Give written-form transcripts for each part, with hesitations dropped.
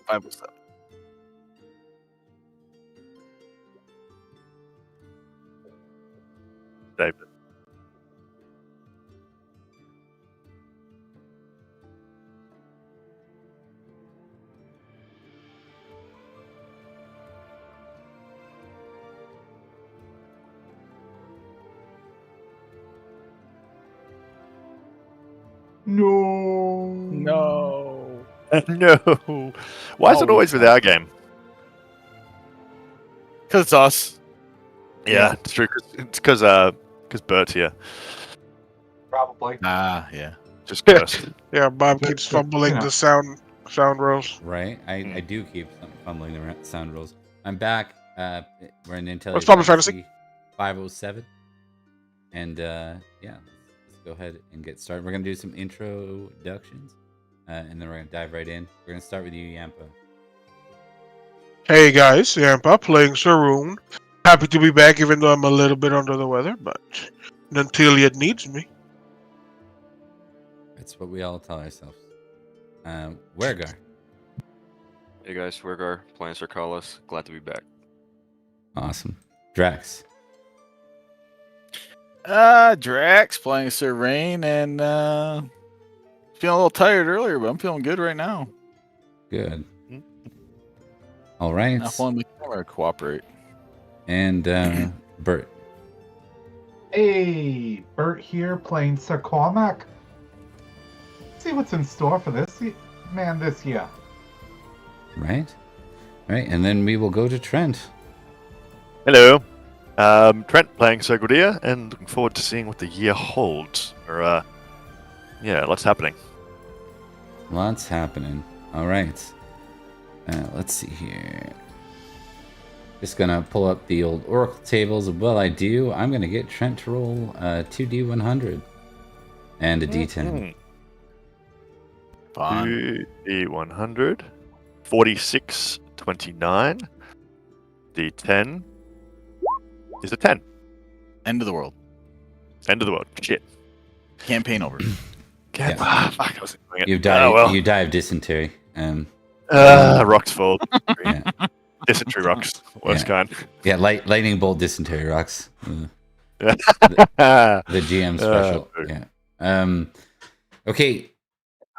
507. David. No. No. No. Why is it always with our game? Because it's us. Yeah, it's true. It's because Bert's here. Probably. Yeah. Just cursed. Yeah, Bob keeps fumbling the sound rolls. Right, I do keep fumbling the sound rolls. I'm back. We're in Nanteleod. What's Final Fantasy? 507. And yeah, let's go ahead and get started. We're gonna do some introductions, and then we're gonna dive right in. We're gonna start with you, Yampa. Hey guys, Yampa playing Saroon. Happy to be back, even though I'm a little bit under the weather, but Nanteleod needs me. That's what we all tell ourselves. Wergar. Hey guys, Wergar, playing Sir Carlos. Glad to be back. Awesome. Drax. Drax playing Sir Rain and feeling a little tired earlier, but I'm feeling good right now. Good. All right. Not following the camera cooperate. And Bert. Hey, Bert here playing Sir Cormac. See what's in store for this year. Right. Right, and then we will go to Trent. Hello. Trent playing Sir Gwydir, and looking forward to seeing what the year holds. Or, yeah, lots happening. Lots happening. All right. Let's see here. Just gonna pull up the old Oracle tables. While I do, I'm gonna get Trent to roll 2d100 and a d10. Fun. D100. 46, 29. D10 is a 10. End of the world. End of the world. Shit. Campaign over. Fuck, I was doing it. You die. Oh, well. You die of dysentery. Rocks fall. Yeah. Dysentery rocks. Worst kind. Yeah, lightning bolt dysentery rocks. Yeah. The GM special. Yeah. Okay.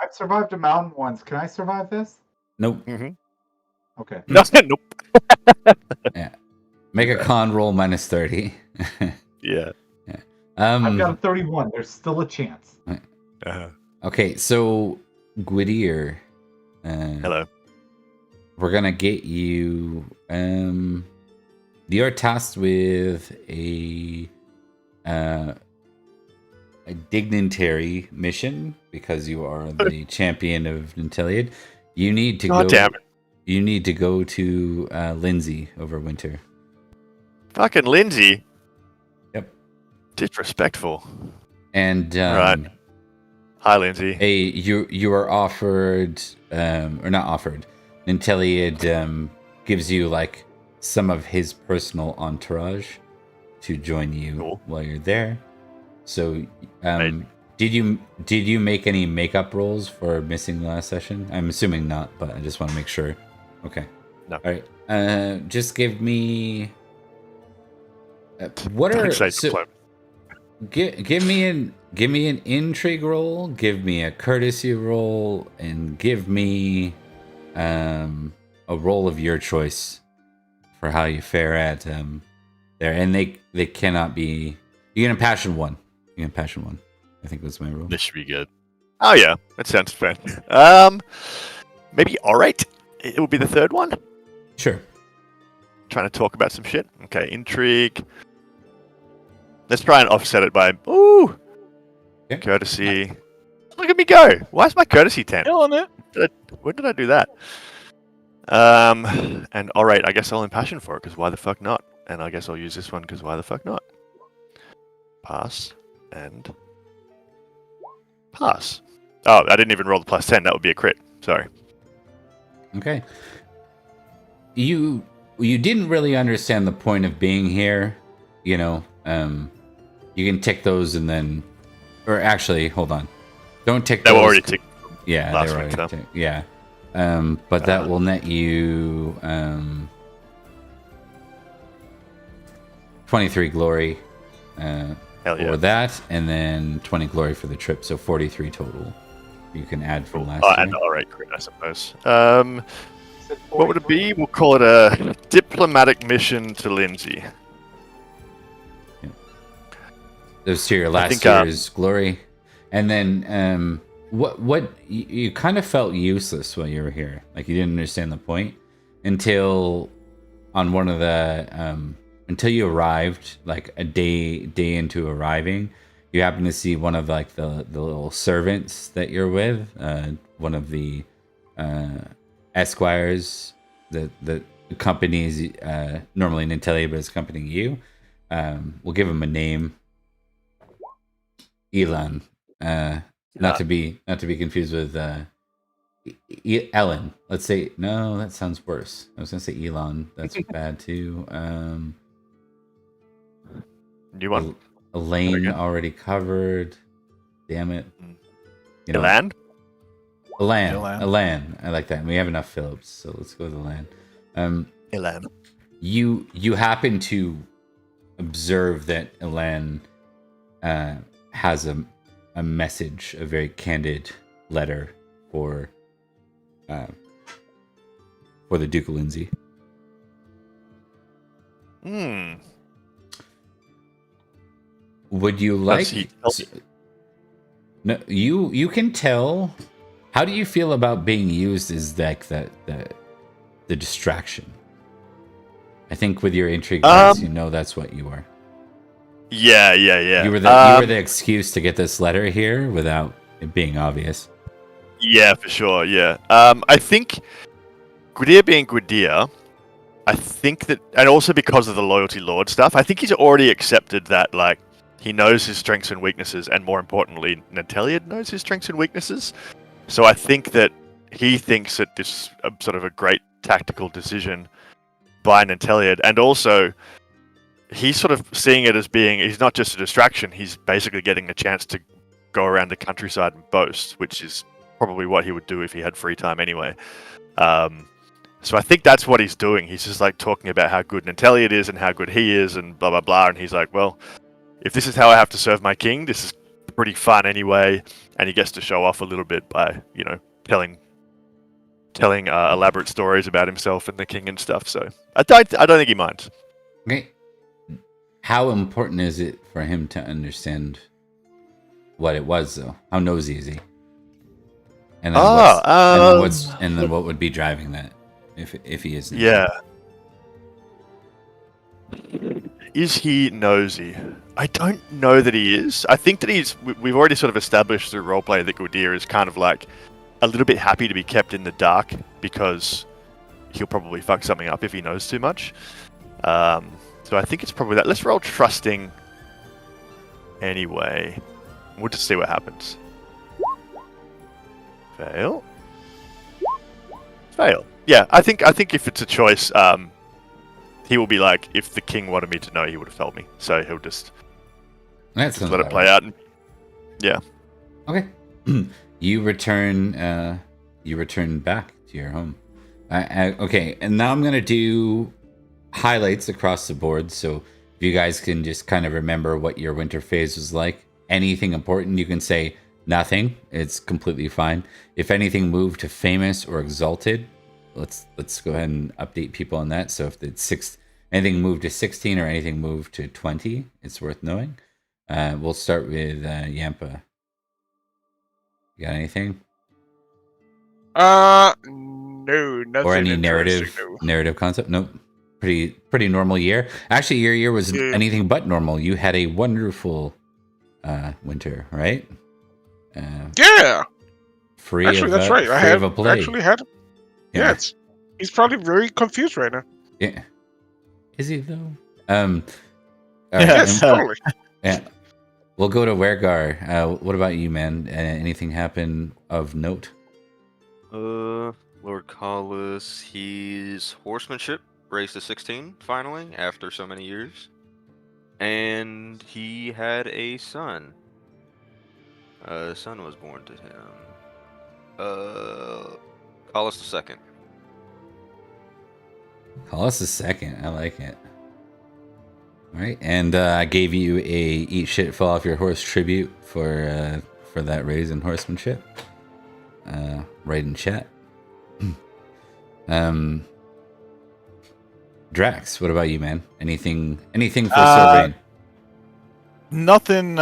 I've survived a mountain once. Can I survive this? Nope. Okay. No, nope. Yeah. Make a con roll minus 30. Yeah. I've got a 31. There's still a chance. Okay, so Gwydir. Hello. We're gonna get you. You're tasked with a dignitary mission because you are the champion of Nanteleod. You need to God damn it. You need to go to Lindsay over winter. Fucking Lindsay. Yep. Disrespectful. And right. Hi, Lindsay. You are offered, or not offered. Nanteleod gives you like some of his personal entourage to join you while you're there. So, did you make any makeup rolls for missing the last session? I'm assuming not, but I just want to make sure. Okay. No. All right. Just give me. What are give me an intrigue roll, give me a courtesy roll, and give me a roll of your choice for how you fare at there. And they cannot be. You get a passion one. You get a passion one. I think that's my rule. This should be good. Oh yeah, that sounds fair. Maybe alright. It will be the third one. Sure. Trying to talk about some shit. Okay, intrigue. Let's try and offset it by courtesy. Look at me go! Why is my courtesy 10? Killing it. When did I do that? And alright, I guess I'll impassion for it, because why the fuck not? And I guess I'll use this one, because why the fuck not? Pass. And... pass. Oh, I didn't even roll the plus 10. That would be a crit. Sorry. Okay. You didn't really understand the point of being here. You know, you can tick those and then... Or actually, hold on. Don't tick those. They were already ticked. Yeah, last they were week, already so. ticked. Yeah. But that will net you 23 glory Hell for yeah. that, and then 20 glory for the trip, so 43 total. You can add from last Oh, year. and alright, crit, I suppose. Is it What would it 43? be? We'll call it a diplomatic mission to Lindsay. Those to your I last think, year's glory, and then what you kind of felt useless while you were here, like you didn't understand the point until on one of the until you arrived, like a day into arriving. You happen to see one of like the little servants that you're with, one of the esquires that accompanies normally Nanteleod, but is accompanying you. We'll give him a name. Elon, not to be confused with Ellen. Let's say no, that sounds worse. I was gonna say Elon. That's bad too. New one. Elaine Very good. already covered. Damn it. You know, Elan? Elan. I like that. And we have enough Phillips, so let's go with Elan. Elan. You happen to observe that Elan has a message, a very candid letter for the Duke of Lindsay. Hmm. Would you like? Does he tell you? No, you can tell. How do you feel about being used as like the distraction? I think with your intrigue class, you know that's what you are. Yeah. You were the excuse to get this letter here without it being obvious. Yeah, for sure. Yeah. I think Gwydir being Gwydir, I think that, and also because of the loyalty lord stuff, I think he's already accepted that, like, he knows his strengths and weaknesses, and more importantly, Nanteleod knows his strengths and weaknesses. So I think that he thinks that this is sort of a great tactical decision by Nanteleod, and also he's sort of seeing it as being, he's not just a distraction, he's basically getting the chance to go around the countryside and boast, which is probably what he would do if he had free time anyway. So I think that's what he's doing. He's just like talking about how good Nanteleod is and how good he is and blah, blah, blah. And he's like, well, if this is how I have to serve my king, this is pretty fun anyway. And he gets to show off a little bit by, you know, telling elaborate stories about himself and the king and stuff. So I don't think he minds. Okay. How important is it for him to understand what it was, though? How nosy is he? And then what would be driving that, if he is? Yeah. Is he nosy? I don't know that he is. I think that we've already sort of established through roleplay that Gwydir is kind of like a little bit happy to be kept in the dark because he'll probably fuck something up if he knows too much. So I think it's probably that. Let's roll trusting anyway. We'll just see what happens. Fail. Yeah, I think if it's a choice, he will be like, if the king wanted me to know, he would have told me. So he'll just let it play out. And, yeah. Okay. You return back to your home. Okay, and now I'm gonna do highlights across the board. So if you guys can just kind of remember what your winter phase was like. Anything important, you can say nothing. It's completely fine. If anything moved to famous or exalted, let's go ahead and update people on that. So if it's anything moved to 16 or anything moved to 20, it's worth knowing. We'll start with Yampa. You got anything? No, nothing. Or any interesting, narrative concept? Nope. Pretty normal year. Actually, your year was anything but normal. You had a wonderful winter, right? Yeah. Free actually, of that's right. I free have of a plague. actually had. Yeah, he's probably very confused right now. Yeah. Is he though? Yes, totally. Yeah. We'll go to Wergar. What about you, man? Anything happen of note? Lord Collis, his horsemanship raised to 16 finally after so many years, and he had a son. A son was born to him. Call us the second. Call us a second. I like it. All right, and I gave you a eat shit fall off your horse tribute for that raise in horsemanship. Right in chat. Drax, what about you, man? Anything for Sylvain? Nothing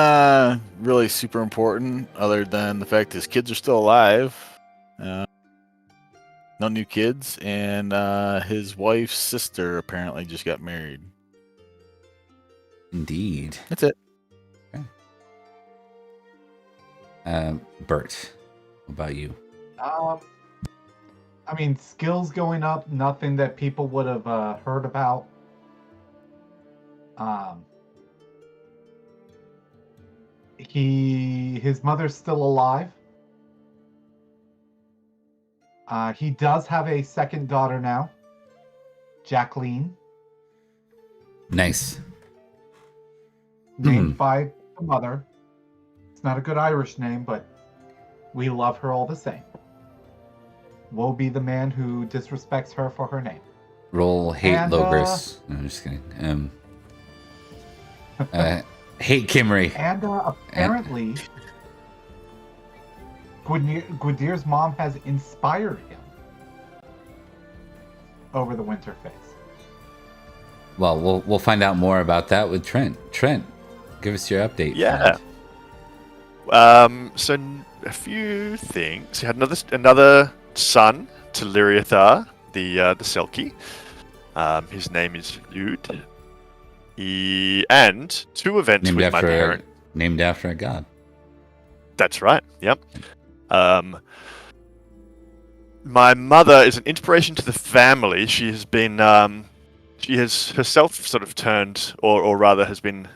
really super important other than the fact his kids are still alive. No new kids, and his wife's sister apparently just got married. Indeed. That's it. Okay. Bert, what about you? I mean, skills going up, nothing that people would have heard about. His mother's still alive. He does have a second daughter now, Jacqueline, Nice. named by the mother. It's not a good Irish name, but we love her all the same. Woe be the man who disrespects her for her name. Roll hate And, Logris. No, I'm just kidding. Hate Kimmery. And apparently, Gwydir's mom has inspired him over the winter phase. Well, we'll find out more about that with Trent. Trent, give us your update. Yeah. So a few things. He had another son to Liriathar, the Selkie. His name is Lud. And two events Named with my after parent. named after a god. That's right. Yep. My mother is an inspiration to the family. She has been, she has herself sort of turned, or rather has been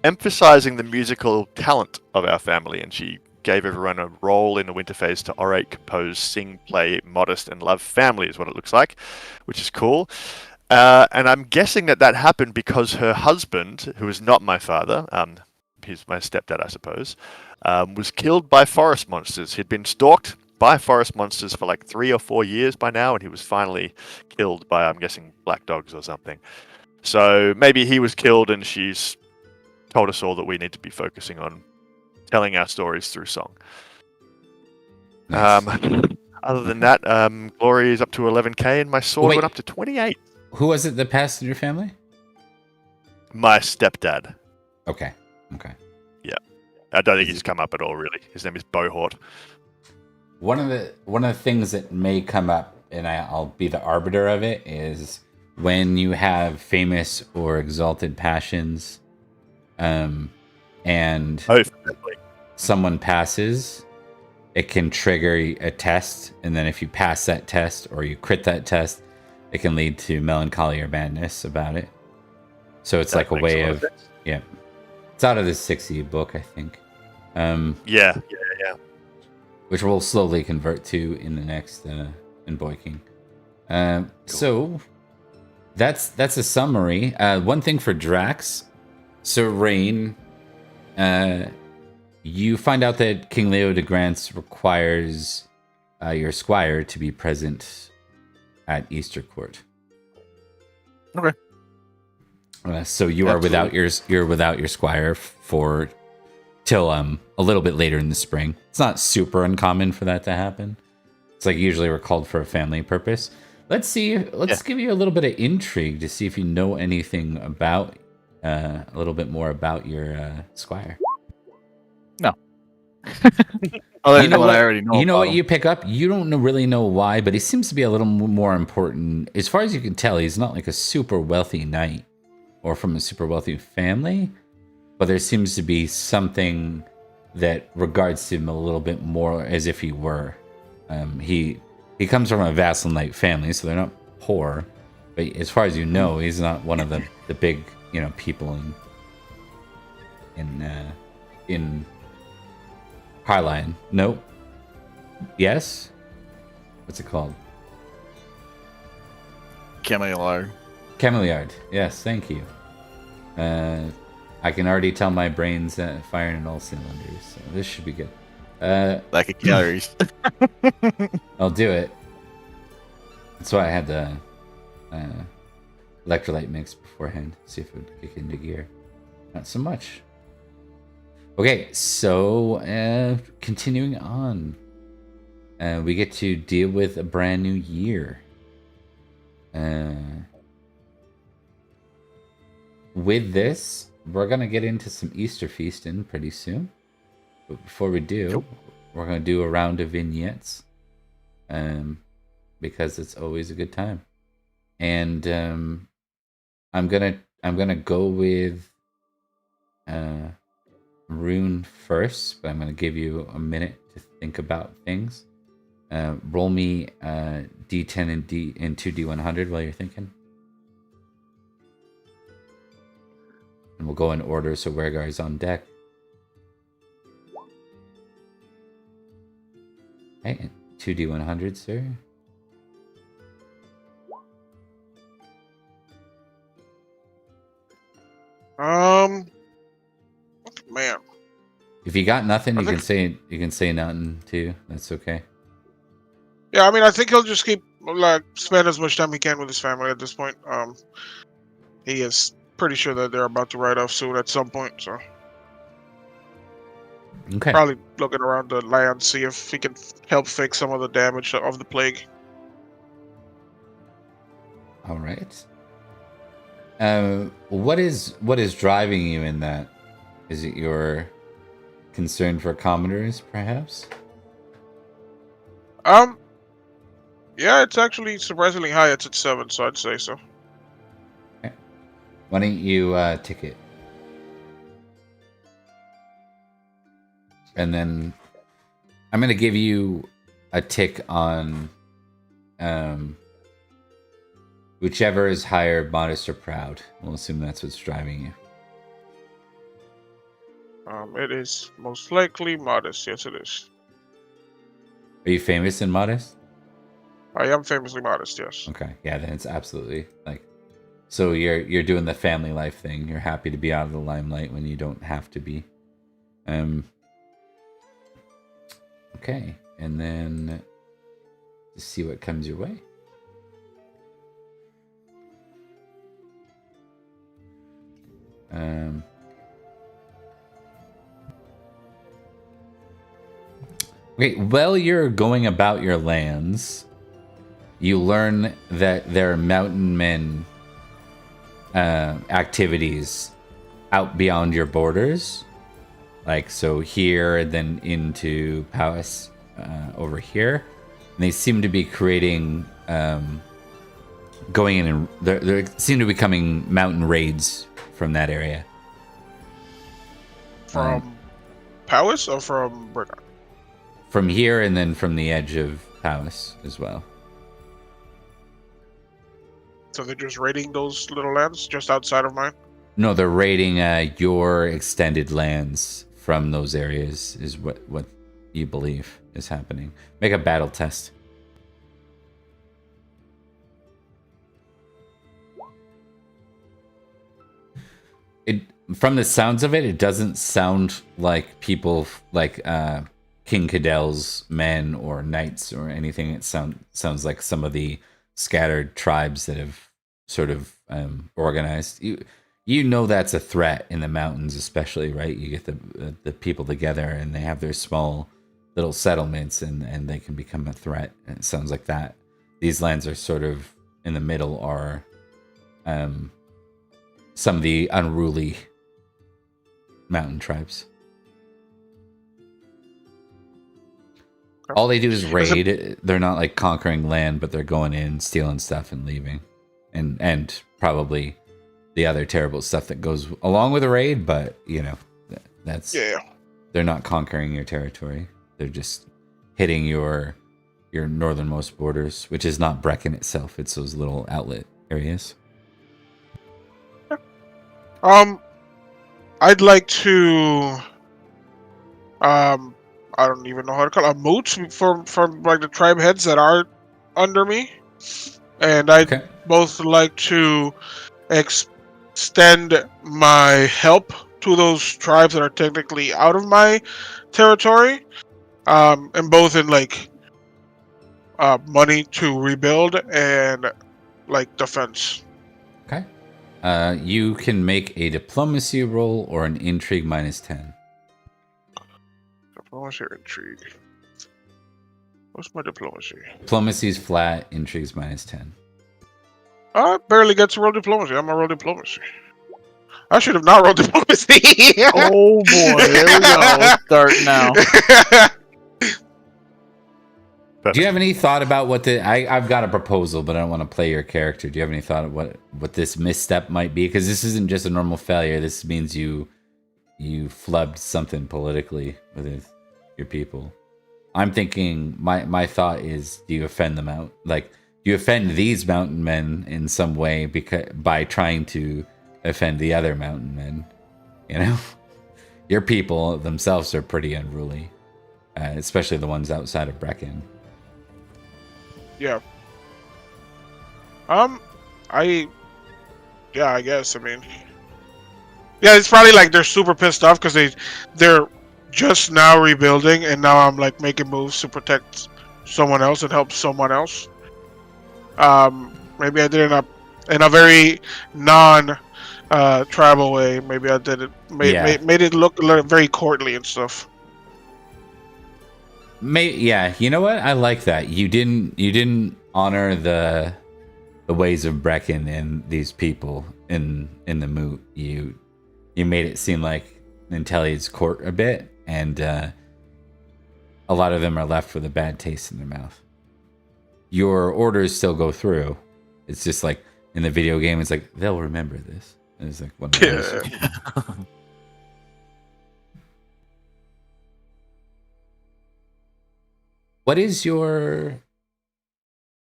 emphasizing the musical talent of our family, and she gave everyone a role in the winter phase to orate, compose, sing, play, modest, and love family is what it looks like, which is cool. And I'm guessing that happened because her husband, who is not my father, he's my stepdad, I suppose, was killed by forest monsters. He'd been stalked by forest monsters for like 3 or 4 years by now, and he was finally killed by, I'm guessing, black dogs or something. So maybe he was killed, and she's told us all that we need to be focusing on telling our stories through song. Nice. Other than that, Glory is up to 11k, and my sword went up to 28. Who was it that passed in your family? My stepdad. Okay. I don't think he's come up at all, really. His name is Bohort. One of the things that may come up, and I'll be the arbiter of it, is when you have famous or exalted passions, and someone passes, it can trigger a test, and then if you pass that test or you crit that test, it can lead to melancholy or madness about it. So it's like a way of yeah. It's out of the 60 book, I think. Yeah. Which we'll slowly convert to in the next in Boyking. So that's a summary. One thing for Drax. So Rain, you find out that King Leo de Grance requires your squire to be present at Easter Court. Okay. So you are without your squire for till a little bit later in the spring. It's not super uncommon for that to happen. It's like usually we're called for a family purpose. Let's give you a little bit of intrigue to see if you know anything about a little bit more about your squire. No. Other than what I already know. You know what you pick up? You don't really know why, but he seems to be a little more important. As far as you can tell, he's not like a super wealthy knight or from a super wealthy family, but there seems to be something that regards him a little bit more as if he were. He comes from a vassal knight family, so they're not poor, but as far as you know, he's not one of the big people in Harline. Nope. Yes. What's it called? Cameliard. Cameliard. Yes, thank you. I can already tell my brain's firing in all cylinders, so this should be good. Lack of calories. I'll do it. That's why I had the electrolyte mix beforehand. See if it would kick into gear. Not so much. Okay, so continuing on. We get to deal with a brand new year. With this, we're going to get into some Easter feasting pretty soon. But before we do, we're going to do a round of vignettes. Because it's always a good time. And I'm gonna go with Rune first, but I'm gonna give you a minute to think about things. Roll me D10 and 2D100 while you're thinking. And we'll go in order, so Wergar's on deck. Okay, 2D100, sir. Man. If you got nothing, you can say nothing too. That's okay. Yeah, I mean, I think he'll just spend as much time he can with his family at this point. He is pretty sure that they're about to ride off soon at some point, so Okay. probably looking around the land, see if he can help fix some of the damage of the plague. All right. What is driving you in that? Is it your concern for Commodores, perhaps? Yeah, it's actually surprisingly high. It's at 7, so I'd say so. Okay. Why don't you tick it? And then I'm going to give you a tick on whichever is higher, modest or proud. We'll assume that's what's driving you. It is most likely modest. Yes, it is. Are you famous in modest? I am famously modest. Yes. Okay, yeah, then it's absolutely like. So you're doing the family life thing. You're happy to be out of the limelight when you don't have to be. Okay, and then just see what comes your way. Okay, while you're going about your lands, you learn that there are mountain men activities out beyond your borders. Like, so here, and then into Powys over here. And they seem to be creating, going in, and there seem to be coming mountain raids from that area. From Powys or from Pendragon? From here, and then from the edge of Powys as well. So they're just raiding those little lands just outside of mine? No, they're raiding your extended lands from those areas, is what you believe is happening. Make a battle test. From the sounds of it, it doesn't sound like people like King Cadell's men or knights or anything. It sounds like some of the scattered tribes that have sort of organized. You know that's a threat in the mountains, especially, right? You get the people together and they have their small little settlements, and they can become a threat. And it sounds like that. These lands are sort of in the middle, are some of the unruly mountain tribes. All they do is raid. They're not like conquering land, but they're going in, stealing stuff, and leaving, and probably the other terrible stuff that goes along with a raid. But you know, that's they're not conquering your territory. They're just hitting your northernmost borders, which is not Brecken itself. It's those little outlet areas. I'd like to I don't even know how to call it, a moot from like the tribe heads that are under me, and I'd both like to extend my help to those tribes that are technically out of my territory, And both in like money to rebuild and like defense. Okay. You can make a diplomacy roll or an intrigue -10. Diplomacy or intrigue? What's my diplomacy? Diplomacy is flat, intrigues -10. I barely get to roll diplomacy. I'm gonna roll diplomacy. I should have not rolled diplomacy. Oh boy, here we go. Starting now. Do you have any thought about what the... I've got a proposal, but I don't want to play your character. Do you have any thought of what this misstep might be? Because this isn't just a normal failure. This means you flubbed something politically with your people. I'm thinking, my thought is, do you offend them out? Like, do you offend these mountain men in some way by trying to offend the other mountain men? You know? Your people themselves are pretty unruly. Especially the ones outside of Brecon. Yeah. I guess. I mean, yeah, it's probably like they're super pissed off because they're just now rebuilding, and now I'm like making moves to protect someone else and help someone else. Maybe I did it in a very tribal way. Maybe I did it made it look very courtly and stuff. Yeah, you know what? I like that. You didn't honor the ways of Brecon and these people in the moot. You made it seem like Nanteleod's court a bit, and a lot of them are left with a bad taste in their mouth. Your orders still go through. It's just like in the video game, it's like they'll remember this. And it's like one of those. What is your...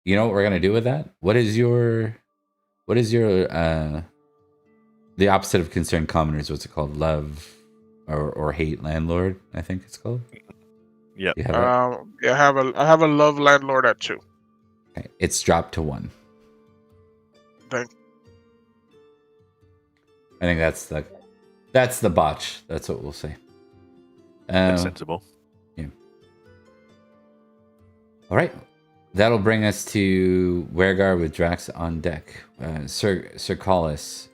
You know what we're gonna do with that? What is your the opposite of concerned commoners? What's it called? Love or hate landlord? I think it's called. Yeah. I have a love landlord at 2. Okay. It's dropped to 1. Thank. I think that's the botch. That's what we'll say. That's sensible. Yeah. All right. That'll bring us to Wergar with Drax on deck. Sir Collis,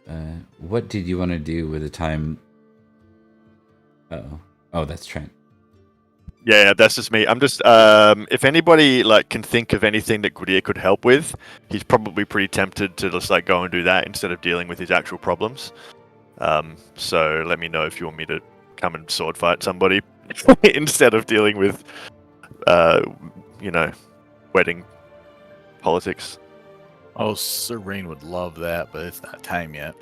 what did you want to do with the time? Oh, that's Trent. Yeah, that's just me. I'm just if anybody like can think of anything that Gwydir could help with, he's probably pretty tempted to just like go and do that instead of dealing with his actual problems. So let me know if you want me to come and sword fight somebody instead of dealing with wedding politics. Oh, Sir Rain would love that, but it's not time yet.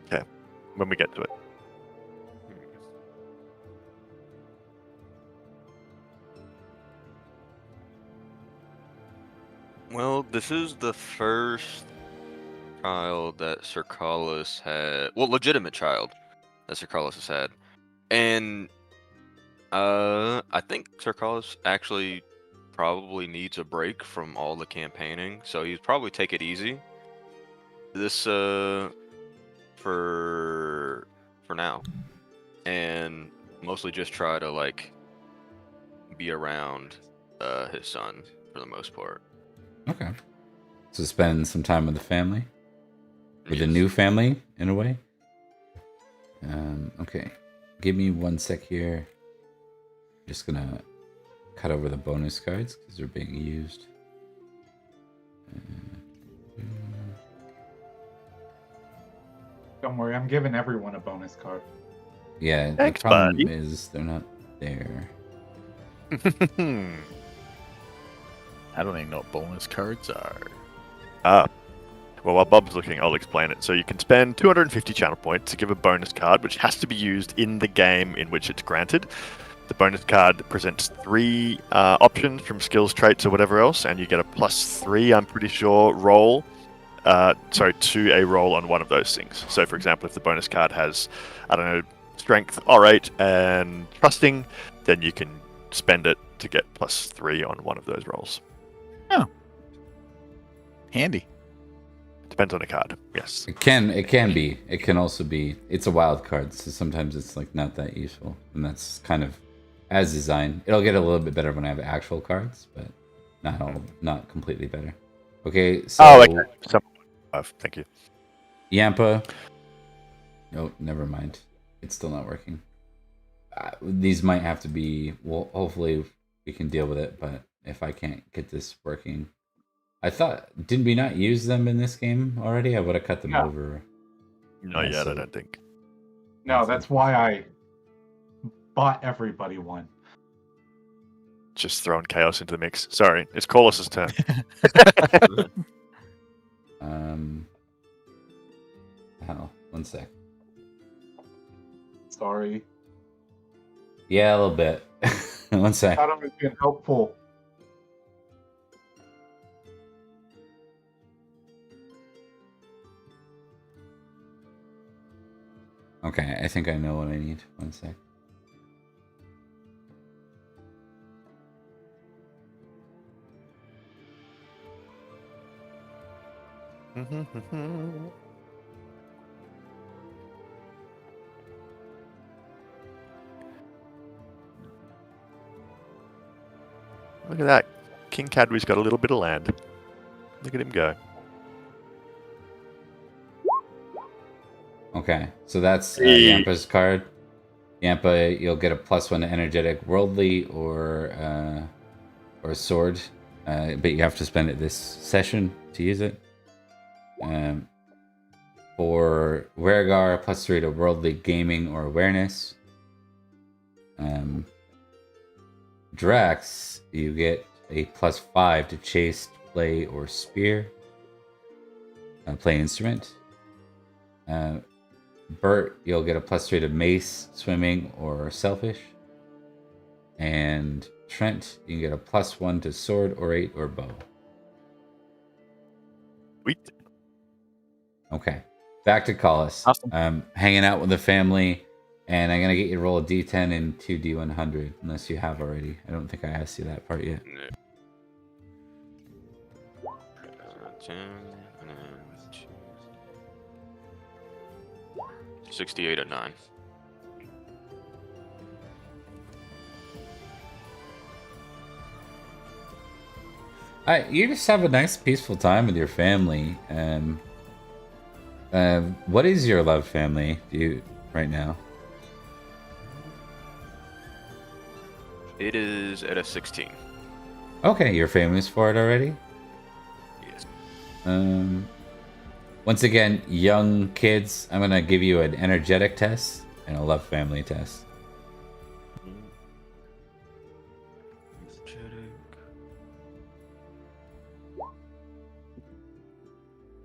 Okay, when we get to it. Well, this is the first child that Sir Collis had. Well, legitimate child that Sir Collis has had. And I think Sir Collis actually probably needs a break from all the campaigning, so he'd probably take it easy. This for now. And mostly just try to like be around his son for the most part. Okay. So spend some time with the family? With a new family, in a way? Okay. Give me 1 sec here. Just gonna cut over the bonus cards because they're being used. Don't worry, I'm giving everyone a bonus card. Yeah, Thanks, the problem buddy. is they're not there. I don't even know what bonus cards are. Well, while Bob's looking, I'll explain it. So you can spend 250 channel points to give a bonus card, which has to be used in the game in which it's granted. The bonus card presents 3 options from skills, traits, or whatever else, and you get a +3, I'm pretty sure, roll. To a roll on one of those things. So, for example, if the bonus card has, I don't know, strength, orate, and trusting, then you can spend it to get +3 on one of those rolls. Handy. Depends on the card. Yes. It can be. It can also be. It's a wild card, so sometimes it's like not that useful, and that's kind of as designed. It'll get a little bit better when I have actual cards, but not completely better. Okay, so Oh, okay. Thank you. Yampa. No, never mind. It's still not working. These might have to be. Well, hopefully we can deal with it. But if I can't get this working, I thought, did we not use them in this game already? I would have cut them over. Not yet, so- I don't think. No, that's why I bought everybody one. Just throwing chaos into the mix. Sorry, it's Corliss's turn. Oh, one sec. Sorry. Yeah, a little bit. One I sec. thought it was being helpful. Okay, I think I know what I need. One sec. Look at that. King Cadwy's got a little bit of land. Look at him go. Okay, so that's Hey. Yampa's card. Yampa, you'll get a +1 to energetic, worldly, or sword, but you have to spend it this session to use it. For Wergar, +3 to worldly, gaming, or awareness. Drax, you get a +5 to chase, play, or spear. Play instrument. Bert, you'll get a +3 to mace, swimming, or selfish. And Trent, you can get a +1 to sword, orate, or bow. Sweet. Okay, back to Collis. Awesome. Hanging out with the family, and I'm gonna get you to roll a D10 and 2D100, unless you have already. I don't think I asked you that part yet. 10, and then 68 at 9. You just have a nice, peaceful time with your family. What is your love family right now? It is at a 16. Okay, you're famous for it already? Yes. Once again, young kids, I'm gonna give you an energetic test and a love family test. And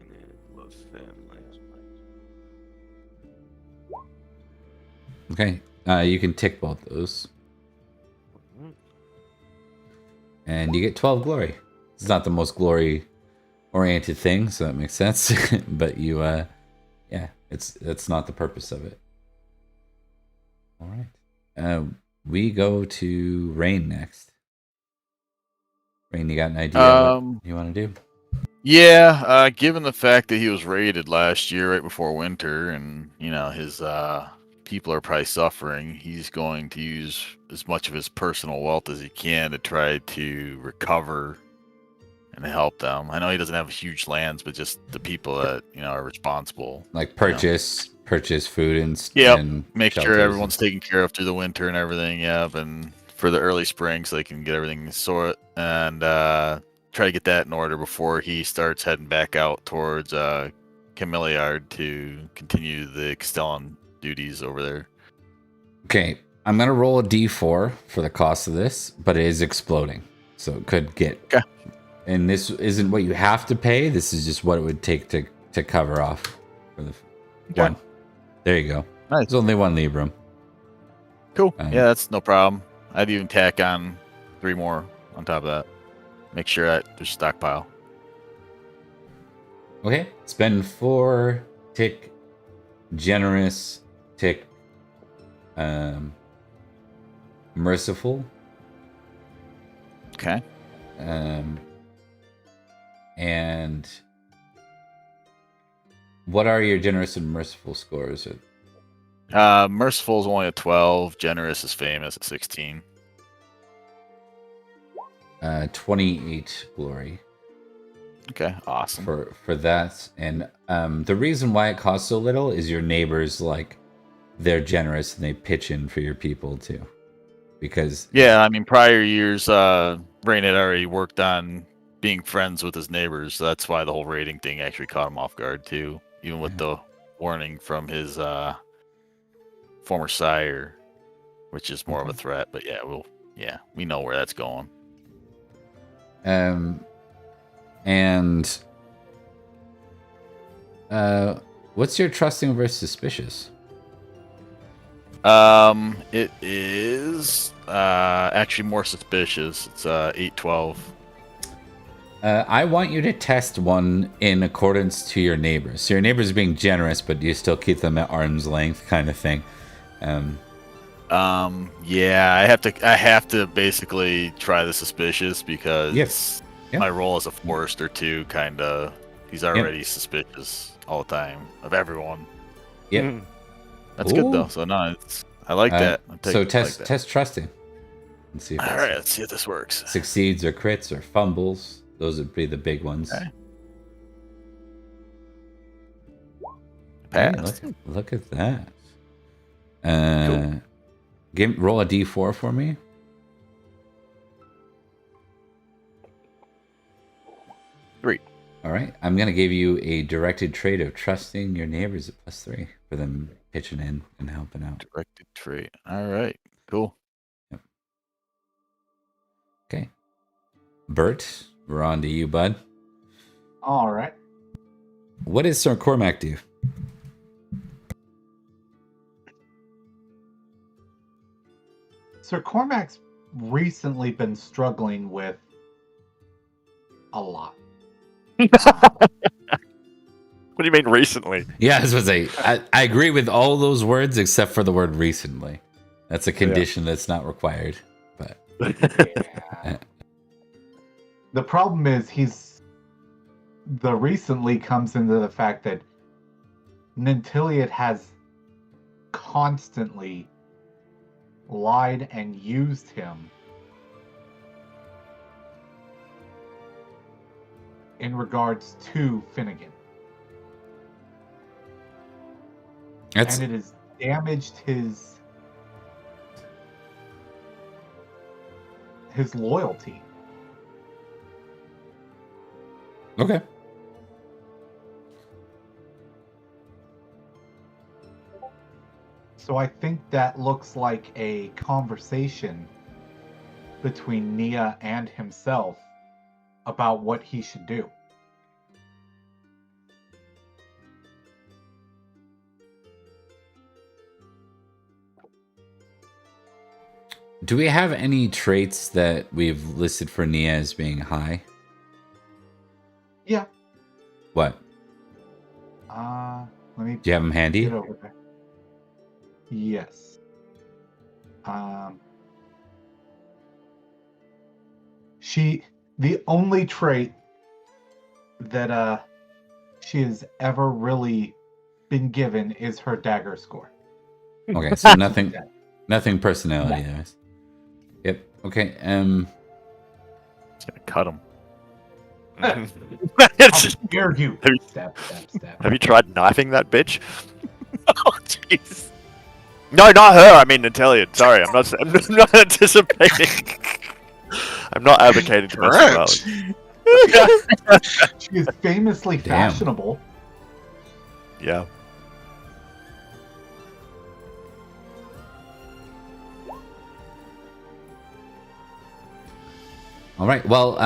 then love family. Okay, you can tick both those. And you get 12 glory. It's not the most glory-oriented thing, so that makes sense. But you, yeah, that's not the purpose of it. All right. We go to Rain next. Rain, you got an idea what you want to do? Yeah, given the fact that he was raided last year right before winter, and his people are probably suffering, he's going to use as much of his personal wealth as he can to try to recover and help them. I know he doesn't have huge lands, but just the people that are responsible, Like purchase food and and make shelters sure everyone's taken care of through the winter and everything. Yeah, and for the early spring, so they can get everything sorted and try to get that in order before he starts heading back out towards Camilliard to continue the Castellan duties over there. Okay, I'm gonna roll a d4 for the cost of this, but it is exploding, so it could get. Okay. And this isn't what you have to pay. This is just what it would take to cover off for the one. There you go. Nice. There's only one Libram. Cool. Yeah, that's no problem. I'd even tack on 3 more on top of that. Make sure that there's stockpile. Okay, spend 4, tick generous, tick merciful. Okay. And what are your generous and merciful scores? Merciful is only a 12. Generous is famous at 16. 28 glory. Okay, awesome. For that. And the reason why it costs so little is your neighbors, like, they're generous and they pitch in for your people too. Because Yeah, I mean, prior years, Rain had already worked on being friends with his neighbors. So that's why the whole raiding thing actually caught him off guard too, even with the warning from his former sire, which is more of a threat. But yeah, we know where that's going. and what's your trusting versus suspicious? It is actually more suspicious. It's 812. I want you to test one in accordance to your neighbors. So your neighbors are being generous, but you still keep them at arm's length, kind of thing. Yeah, I have to basically try the suspicious because Yep. my role as a forester too, kind of, he's already suspicious all the time of everyone. Yep. That's good though. So no, I like that. So test trusting and see if All right, let's see if this works. Succeeds or crits or fumbles. Those would be the big ones. Okay. Hey, Passed. look at that. Cool. Roll a d4 for me. 3. All right. I'm going to give you a directed trait of trusting your neighbors at +3 for them pitching in and helping out. Directed trait. All right. Cool. Yep. Okay. Bert, we're on to you, bud. All right. What does Sir Cormac do? Sir Cormac's recently been struggling with a lot. What do you mean recently? Yeah, I was going to say, I agree with all those words except for the word recently. That's a condition that's not required. But Yeah. The problem is the recently comes into the fact that Nanteleod has constantly lied and used him in regards to Finnegan. And it has damaged his loyalty. Okay. So I think that looks like a conversation between Nia and himself about what he should do. Do we have any traits that we've listed for Nia as being high? Yeah. What? Let me. Do you have them handy? Get over there. Yes. The only trait that she has ever really been given is her dagger score. Okay, so nothing personality wise. Yep. Okay. It's gonna cut him. How dare you? Stab. Have you tried knifing that bitch? Oh, jeez. No, not her. I mean Nanteleod. Sorry, I'm not anticipating. I'm not advocating domestic violence. She is famously fashionable. Yeah. All right. Well,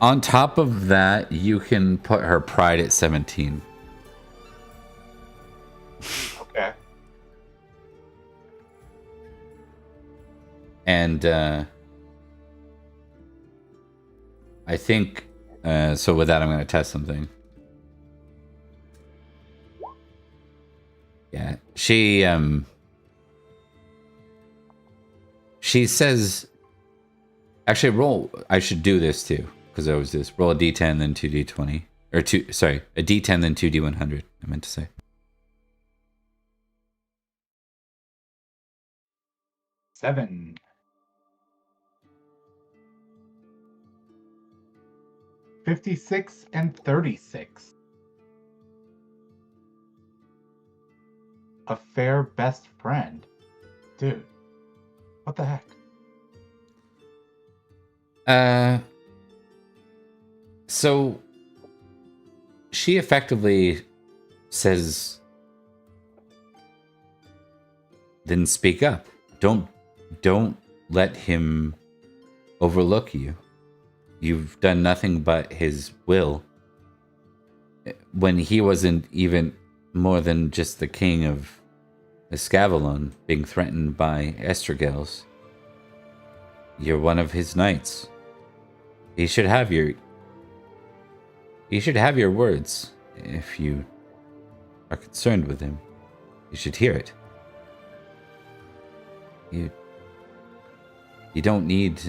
on top of that, you can put her pride at 17. Okay. And I think so. With that, I'm going to test something. Yeah, she says. Actually, roll. I should do this too because I was this. Roll a d10 then 2d20 or two. Sorry, a d10 then 2d100. I meant to say. 7. 56 and 36. A fair best friend. Dude, what the heck? So she effectively says, then speak up. Don't let him overlook you. You've done nothing but his will. When he wasn't even more than just the king of Escavalon being threatened by Estragels, you're one of his knights. He should have your words. If you are concerned with him, you should hear it. You don't need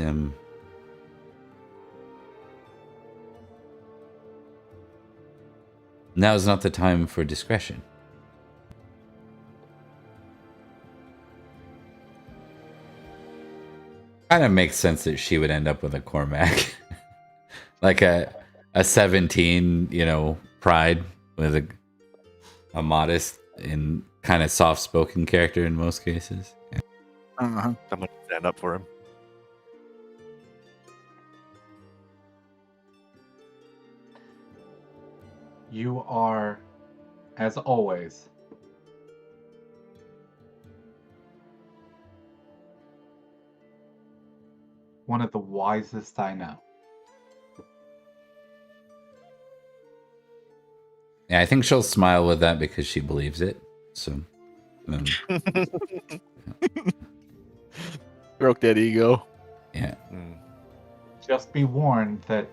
now's not the time for discretion. Kind of makes sense that she would end up with a Cormac. Like a 17, pride with a modest and kind of soft-spoken character in most cases. Yeah. Someone stand up for him. You are, as always, one of the wisest I know. Yeah, I think she'll smile with that because she believes it. So, Broke that ego. yeah. Just be warned that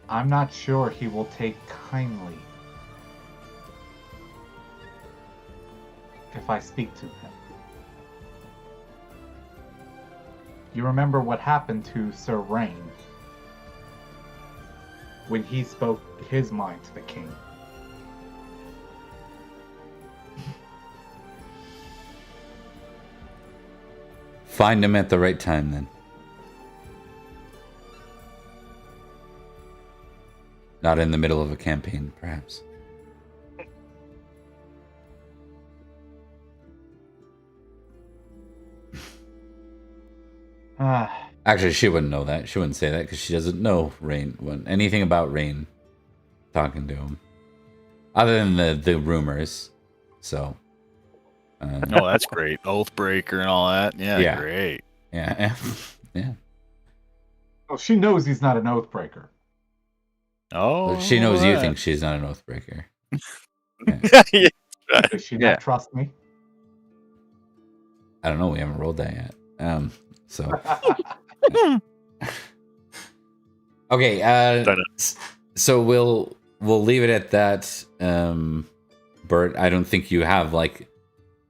I'm not sure he will take kindly if I speak to him. You remember what happened to Sir Rain when he spoke his mind to the king? Find him at the right time, then. Not in the middle of a campaign, perhaps. Actually, she wouldn't know that. She wouldn't say that because she doesn't know anything about Rain talking to him. Other than the rumors. So. Oh, that's great. Oathbreaker and all that. Yeah, great. Yeah. Yeah. Well, she knows he's not an oathbreaker. Oh. She knows you think she's not an oathbreaker. Yeah. Does she not trust me? I don't know. We haven't rolled that yet. So. Okay. So we'll leave it at that. Bert, I don't think you have like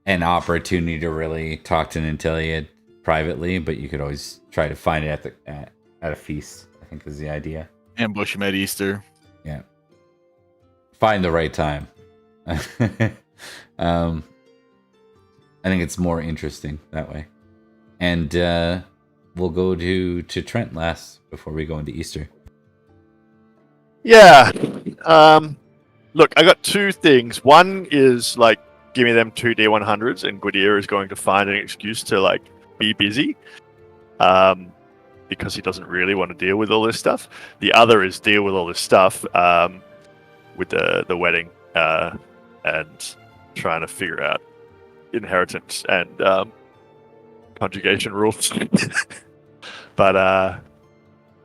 an opportunity to really talk to Nanteleod privately, but you could always try to find it at a feast, I think is the idea. Ambush him at Easter. Yeah. Find the right time. I think it's more interesting that way. And we'll go to Trent last before we go into Easter. Yeah. Look, I got two things. One is like, give me them 2 D100s, and Gwydir is going to find an excuse to like be busy, because he doesn't really want to deal with all this stuff. The other is deal with all this stuff with the wedding and trying to figure out inheritance and conjugation rules. But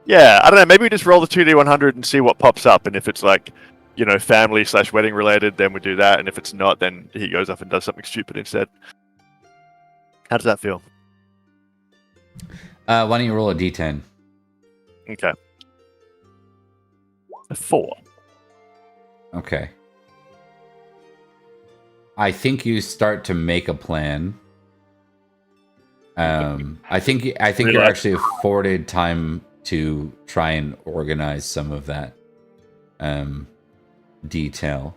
yeah, I don't know. Maybe we just roll the 2D100 and see what pops up, and if it's like, family/wedding related, then we do that, and if it's not, then he goes off and does something stupid instead. How does that feel? Why don't you roll a D10? Okay. A 4. Okay. I think you start to make a plan. I think you're actually afforded time to try and organize some of that detail.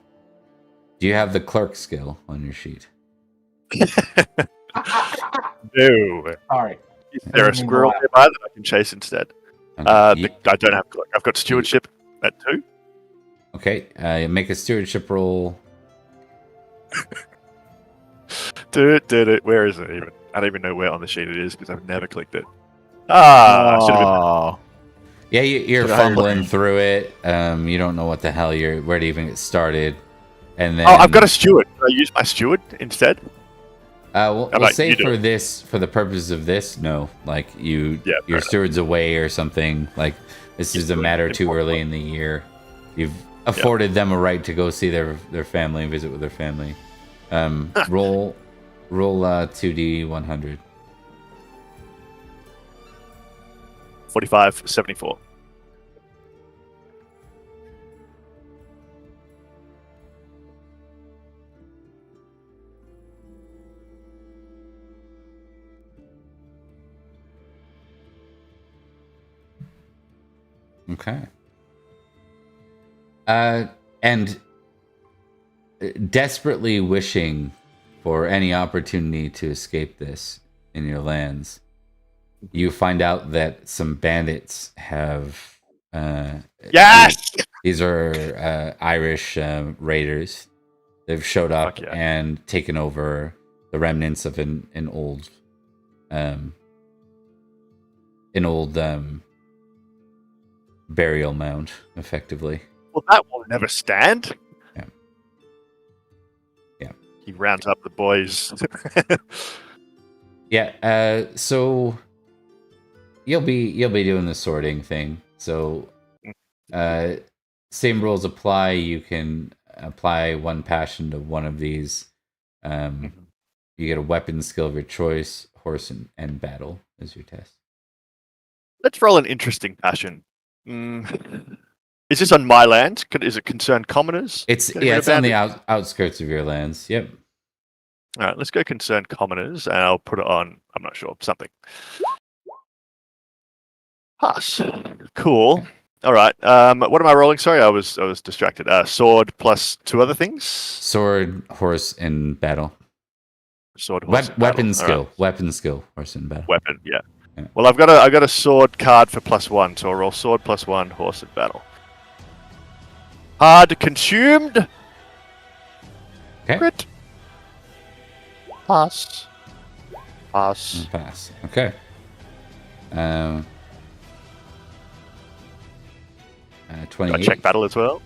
Do you have the clerk skill on your sheet? No. All right. Is there a mean squirrel the nearby that I can chase instead? Okay. I don't have. I've got stewardship at 2. Okay. Make a stewardship roll. Where is it even? I don't even know where on the sheet it is because I've never clicked it. I should have been. Oh, Yeah, you're Should I hire fumbling through it. You don't know what the hell where to even get started. And then I've got a steward. Can I use my steward instead? We'll like, say you do for the purpose of this, no. Like your fair steward's away or something. Like this is a matter too early in the year. You've afforded them a right to go see their family and visit with their family. Roll 2d 100. 45, 74. Okay. And desperately wishing for any opportunity to escape this in your lands, you find out that some bandits have. Yes! These are Irish raiders. They've showed up and taken over the remnants of an old burial mound, effectively. Well, that will never stand. Yeah. Yeah. He rounds up the boys. Yeah. So you'll be doing the sorting thing. So, same rules apply. You can apply one passion to one of these. You get a weapon skill of your choice. Horse and battle is your test. Let's roll an interesting passion. Is this on my land? Is it concerned commoners? It's on the outskirts of your lands. Yep. All right, let's go concerned commoners, and I'll put it on. I'm not sure, something. Pass. Cool. All right. What am I rolling? Sorry, I was distracted. Sword plus 2 other things. Sword, horse, and battle. Sword, horse, and weapon battle. skill. Right. Weapon skill. Horse and battle. Weapon. Yeah. Well, I've got a sword card for +1, so I'll roll sword +1, horse and battle. Hard consumed. Okay. Crit. Pass. Pass. Pass. Okay. 28. Got check battle as well.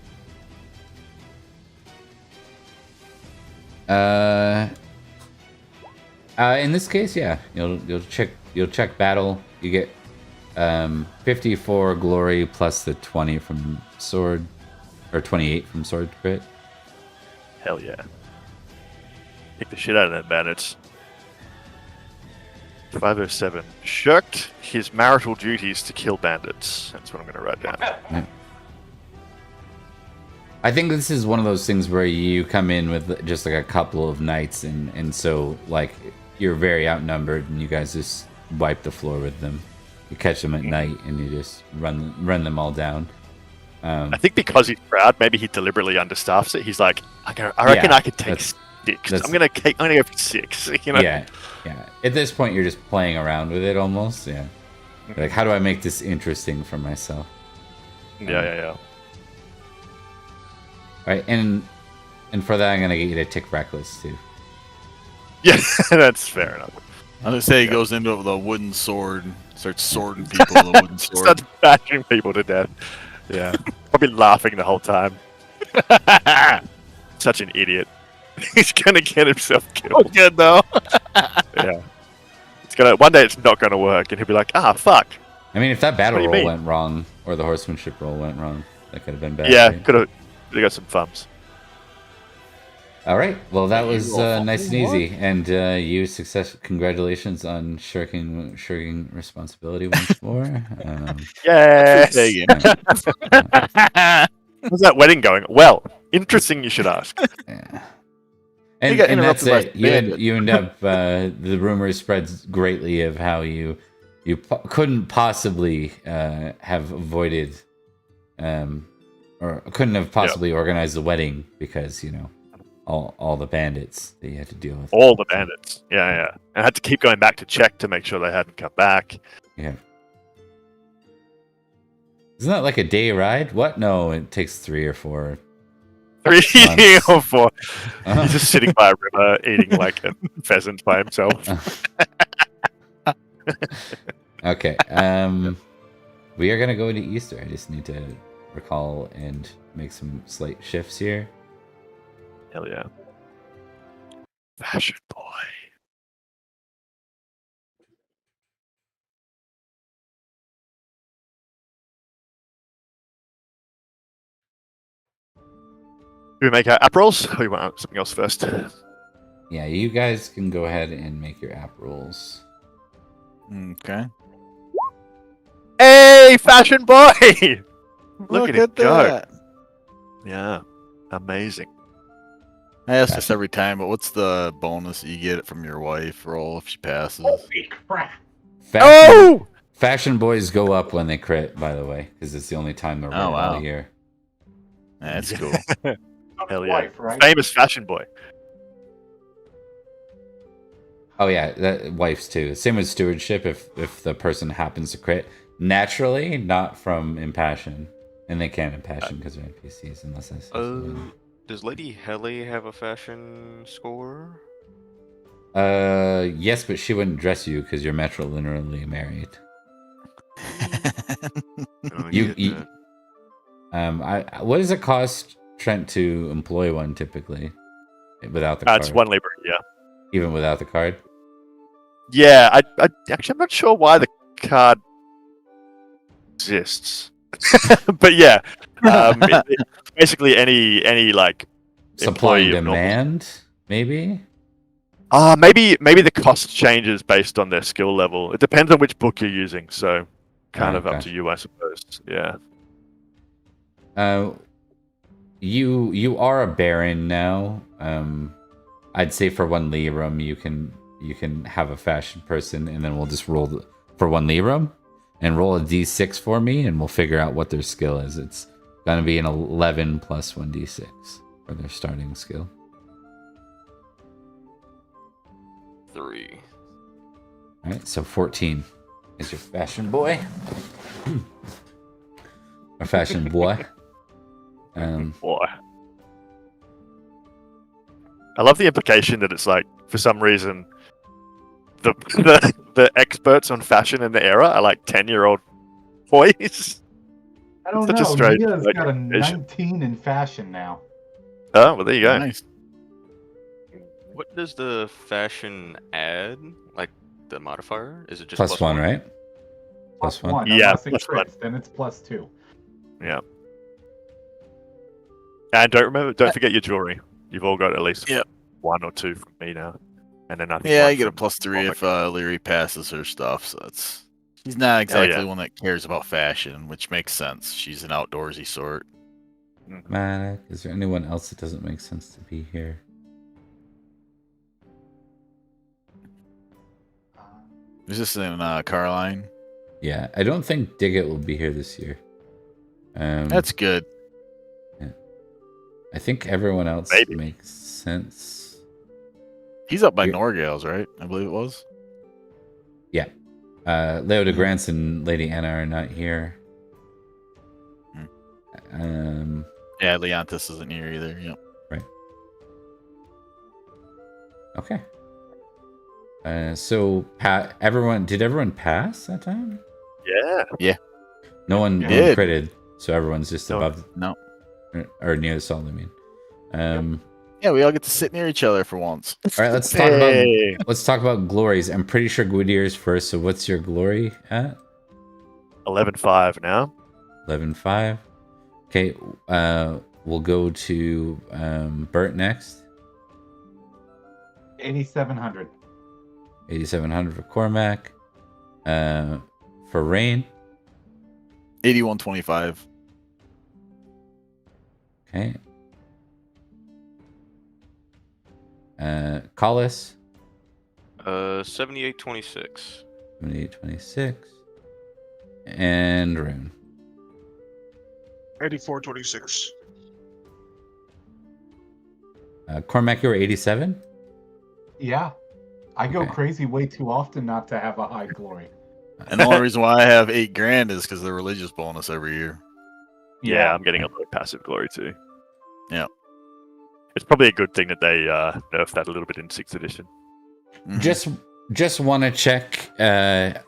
In this case, yeah, you'll check battle. You get 54 glory plus the 20 from sword, or 28 from sword crit. Hell yeah. Kick the shit out of that bandits. 507. Shirked his marital duties to kill bandits. That's what I'm going to write down. Yeah. I think this is one of those things where you come in with just like a couple of knights, and so like you're very outnumbered, and you guys just wipe the floor with them. You catch them at night, and you just run them all down. I think because he's proud, maybe he deliberately understaffs it. He's like, I reckon I could take 6. I'm gonna go for 6. You know? Yeah. At this point, you're just playing around with it almost. Yeah. Like, how do I make this interesting for myself? Yeah. All right, and for that, I'm gonna get you to tick reckless too. Yeah, that's fair enough. I'm gonna say he goes into it with a wooden sword, starts swording people with a wooden sword. Starts bashing people to death. Yeah, probably laughing the whole time. Such an idiot. He's gonna get himself killed. Oh, good though. Yeah, one day it's not gonna work, and he'll be like, fuck. I mean, if that battle What do you roll mean? went wrong, or the horsemanship roll went wrong, that could have been bad. Yeah, right? could have got some thumbs. All right. Well, that was roll nice and easy, and you Congratulations on shirking responsibility once more. Yes. Pagan. How's that wedding going? Well, interesting. You should ask. Yeah. You got And that's interrupted it. by You end up. The rumor spreads greatly of how you couldn't possibly have avoided, or couldn't have possibly organized the wedding because all the bandits that you had to deal with. All the bandits. Yeah. And I had to keep going back to check to make sure they hadn't come back. Yeah. Isn't that like a day ride? What? No, it takes 3 or 4. 3 months. or 4. Uh-huh. He's just sitting by a river eating like a pheasant by himself. Okay. We are gonna go into Easter. I just need to recall and make some slight shifts here. Hell yeah. Fashion boy. Do we make our app rolls? Or you want something else first? Yeah, you guys can go ahead and make your app rolls. Okay. Hey, fashion boy! Look at him go. that. Yeah, amazing. I ask this every time, but what's the bonus you get from your wife roll if she passes? Holy crap! Fashion boys go up when they crit, by the way, because it's the only time they're running wow. all year. That's cool. Hell yeah. Wife, right? Famous fashion boy. Oh yeah, that wifes too. Same with stewardship. If the person happens to crit naturally, not from impassion, and they can't impassion because they're NPCs unless I say so. Does Lady Helly have a fashion score? Yes, but she wouldn't dress you because you're matrilineally married. What does it cost Trent to employ one typically without the card? It's 1 Libra, yeah. Even without the card? Yeah, I actually I'm not sure why the card exists, but yeah, basically any like Supply and employee of normal- demand, maybe. Maybe the cost changes based on their skill level. It depends on which book you're using, so kind of up to you, I suppose. Yeah. You are a baron now. I'd say for 1 Lirum you can have a fashion person, and then we'll just roll for 1 Lirum and roll a d6 for me, and we'll figure out what their skill is. It's gonna be an 11 plus 1d6 for their starting skill. 3. All right, so 14 is your fashion boy. Or fashion boy. Boy. I love the implication that it's like, for some reason, the experts on fashion in the era are like 10-year-old boys. I don't Such a know. strange Nia's got a implication. 19 in fashion now. Oh, well, there you go. Nice. What does the fashion add? Like the modifier? Is it just plus 1, right? Plus 1. Yeah, Unless it plus one. crits, then it's +2. Yeah. And don't forget your jewelry. You've all got at least 1 or 2 from me now. And then I think Yeah, one I get a from +3 if Monica. Leary passes her stuff. So she's not exactly one that cares about fashion, which makes sense. She's an outdoorsy sort. Manic, is there anyone else that doesn't make sense to be here? Is this in Carline? Yeah, I don't think Diggit will be here this year. That's good. I think everyone else makes sense. He's up by Norgales, right? I believe it was. Yeah. Leo de Grants and Lady Anna are not here. Yeah, Leontis isn't here either. Yep. Right. Okay. So did everyone pass that time? Yeah. No one did. critted, so everyone's just above. No. Or near the salt, I mean. Yeah, we all get to sit near each other for once. All right, let's talk about glories. I'm pretty sure Gwydir's first. So what's your glory at? 11.5 now. 11.5. Okay. We'll go to Bert next. 8,700. 8,700 for Cormac. For Rain. 81.25. Okay. Collis. 78.26. 78.26. And Rune. 84.26. Cormac, you were 87? Yeah. I go Okay. crazy way too often not to have a high glory. And the only reason why I have $8,000 is because of the religious bonus every year. Yeah, I'm getting a lot of passive glory too. Yeah. It's probably a good thing that they nerfed that a little bit in 6th edition. Mhm. Just want to check the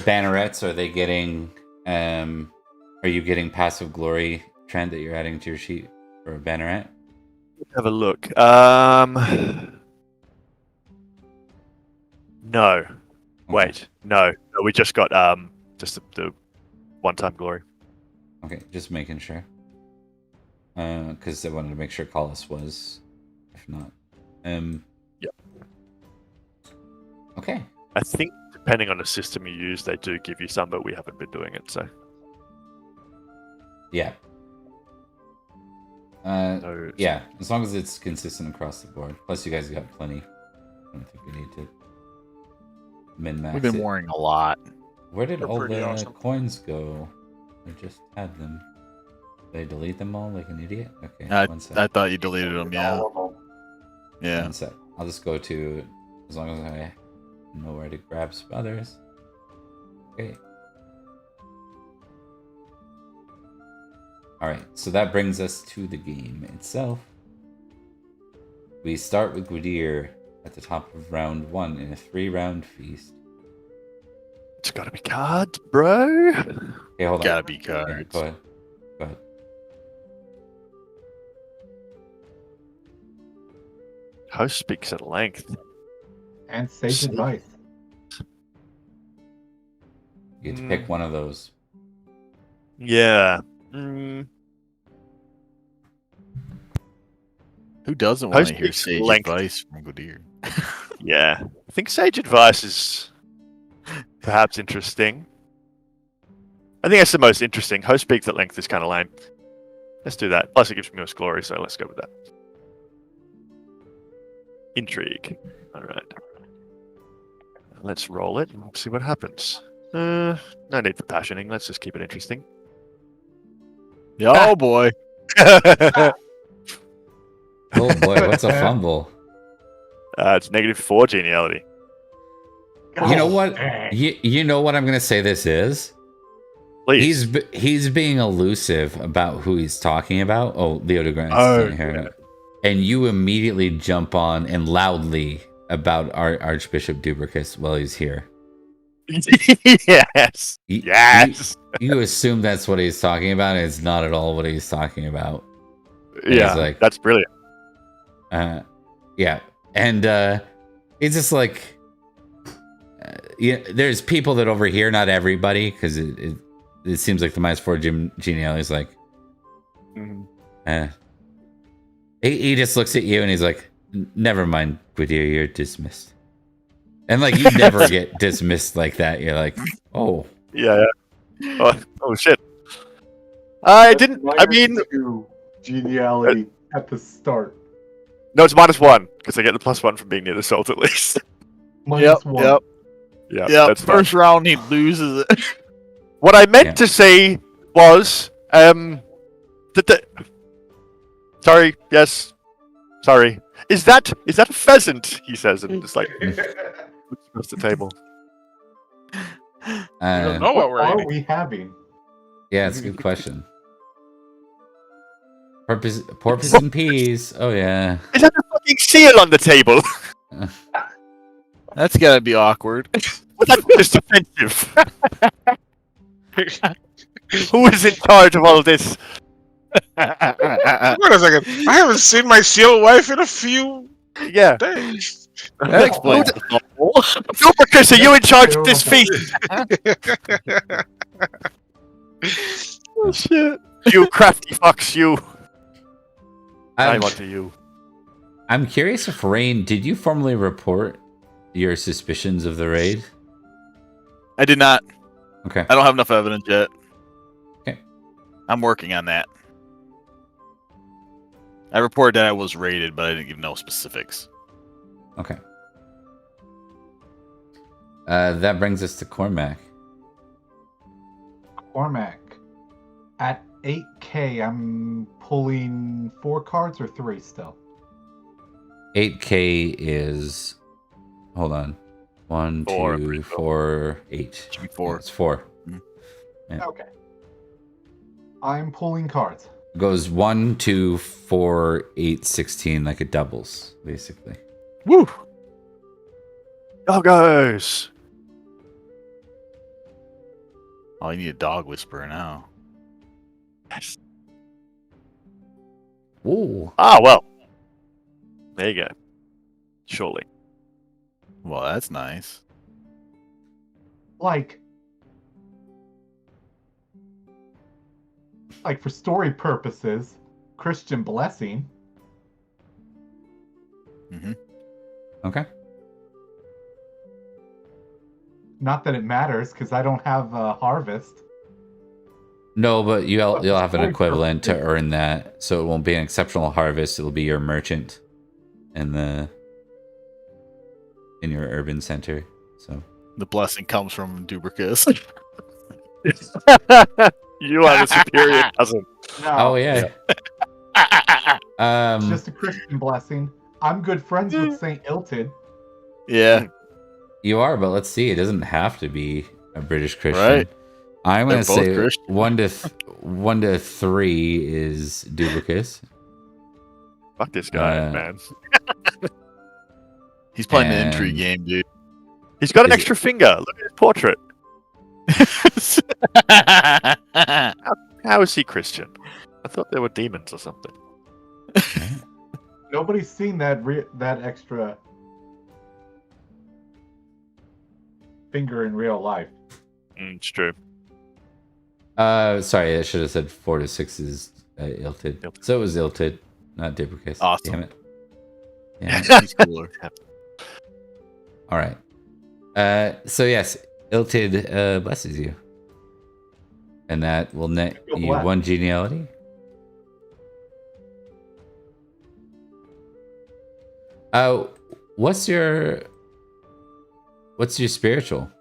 bannerets. Are they getting? Are you getting passive glory, Trent, that you're adding to your sheet for a banneret? Let's have a look. No. Okay. Wait. No. We just got just the one-time glory. Okay, just making sure. Because I wanted to make sure Collis was. If not, Yep. Okay. I think depending on the system you use, they do give you some, but we haven't been doing it, so. Yeah. No. Yeah, as long as it's consistent across the board. Plus, you guys got plenty. I don't think we need to min-max We've been it. warring a lot. Where did They're all pretty the awesome. coins go? I just had them. Did I delete them all like an idiot? Okay, one sec. I thought you deleted them, yeah. All of them. Yeah. One sec. I'll just go to, as long as I know where to grab some others. Okay. Alright, so that brings us to the game itself. We start with Gwydir at the top of round 1 in a 3-round feast. It's gotta be cards, bro. Okay, hold on. Gotta be Yeah, cards. go ahead. Go ahead. Host speaks at length. And sage See? advice. You get to pick one of those. Yeah. Who doesn't want to Host hear speaks sage length. advice from Gwydir? Yeah. I think sage advice is perhaps interesting. I think that's the most interesting. Host speaks at length is kind of lame. Let's do that. Plus, it gives me most glory, so let's go with that. Intrigue. All right. Let's roll it and see what happens. No need for passioning. Let's just keep it interesting. Oh boy. Oh boy, what's a fumble? It's -4 geniality. You know what? Dang. You know what I'm gonna say this is? Please. He's being elusive about who he's talking about. Oh, Leo DeGrant's Oh, sitting here. And you immediately jump on and loudly about Archbishop Dubricus while he's here. Yes. You- Yes. You assume that's what he's talking about, and it's not at all what he's talking about. Yeah. he's like- That's brilliant. Yeah, and it's just like, yeah. There's people that overhear, not everybody, because it seems like the -4 geniality is like, he just looks at you and he's like, never mind, Gwydir, you're dismissed. And like, you never get dismissed like that. You're like, oh. Yeah. Oh shit. I didn't. I mean, -2 geniality at the start. no, it's -1 because I get the +1 from being near the salt at least. -1. Yep. Yeah. Yeah. That's fine. First round he loses it. What I meant Yeah. to say was, sorry. Yes. Sorry. Is that a pheasant? He says, and just like looks across the table. I don't know what we're What are eating. we having? Yeah, it's a good question. Porpoise and peas. Oh yeah. Is that a fucking seal on the table? That's gotta be awkward. Was that just offensive? Who is in charge of all this? Wait a second. I haven't seen my seal wife in a few Yeah. days. That explains the fumble. Dubricus, are you in charge of this feast? Oh shit. You crafty fucks, you. I'm onto you. I'm curious if Rain, did you formally report your suspicions of the raid? I did not. Okay. I don't have enough evidence yet. Okay. I'm working on that. I reported that I was raided, but I didn't give no specifics. Okay. That brings us to Cormac. Cormac. At 8K, I'm pulling 4 cards or 3 still. 8K is. Hold on. 1, Four, 2, 4, 8. Should be 4. It's 4. Mhm. Okay. I'm pulling cards. It goes 1, 2, 4, 8, 16, like it doubles, basically. Woo! Doggos! Oh, you need a dog whisperer now. Yes. Ooh. Ah, well. There you go. Surely. Well, that's nice. Like for story purposes, Christian blessing. Mm-hmm. Okay. Not that it matters, because I don't have a harvest. No, but you'll have an story equivalent to purposes- earn that, so it won't be an exceptional harvest. It'll be your merchant in your urban center. So The blessing comes from Dubricus. You are the superior cousin. No, oh yeah. it's just a Christian blessing. I'm good friends with Saint Iltid. Yeah. You are, but let's see. It doesn't have to be a British Christian. Right. I'm They're gonna both say Christian. 1 to 3 is Dublicus. Fuck this guy, Uh, man. He's playing the And- intrigue game, dude. He's got an is it- extra finger. Look at his portrait. How is he Christian? I thought they were demons or something. Nobody's seen that extra finger in real life. It's true. Sorry, I should have said 4 to 6 is Iltid. Iltid. So it was Iltid, not Dublicus. Awesome. Damn it. Yeah. He's cooler. All right. So yes, Iltid blesses you, and that will net Feel you blessed. 1 geniality. What's your spiritual?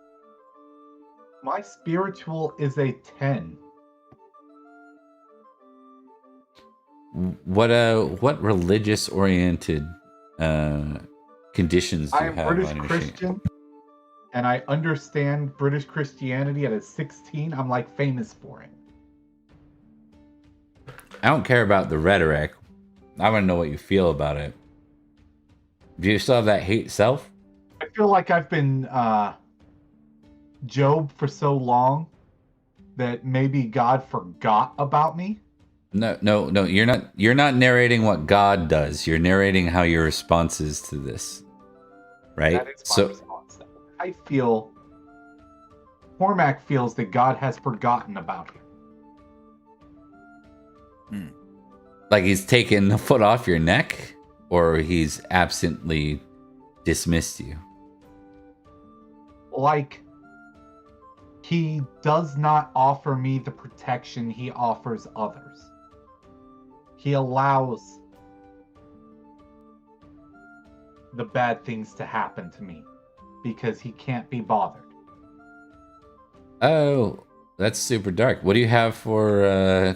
My spiritual is a 10. What religious oriented conditions do I you am have British on your sheet? Christian, and I understand British Christianity at a 16. I'm like famous for it. I don't care about the rhetoric. I want to know what you feel about it. Do you still have that hate self? I feel like I've been Job for so long that maybe God forgot about me. No. You're not narrating what God does. You're narrating how your response is to this, right? That is my response. I feel Cormac feels that God has forgotten about him. Like he's taken the foot off your neck, or he's absently dismissed you. Like, he does not offer me the protection he offers others. He allows the bad things to happen to me because he can't be bothered. Oh, that's super dark. What do you have for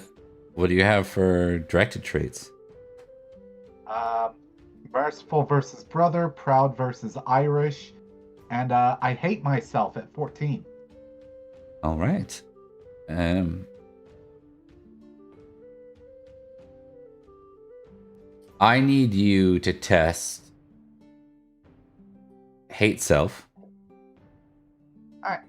directed traits? Merciful versus brother, proud versus Irish, and I hate myself at 14. All right. I need you to test hate self. Alright.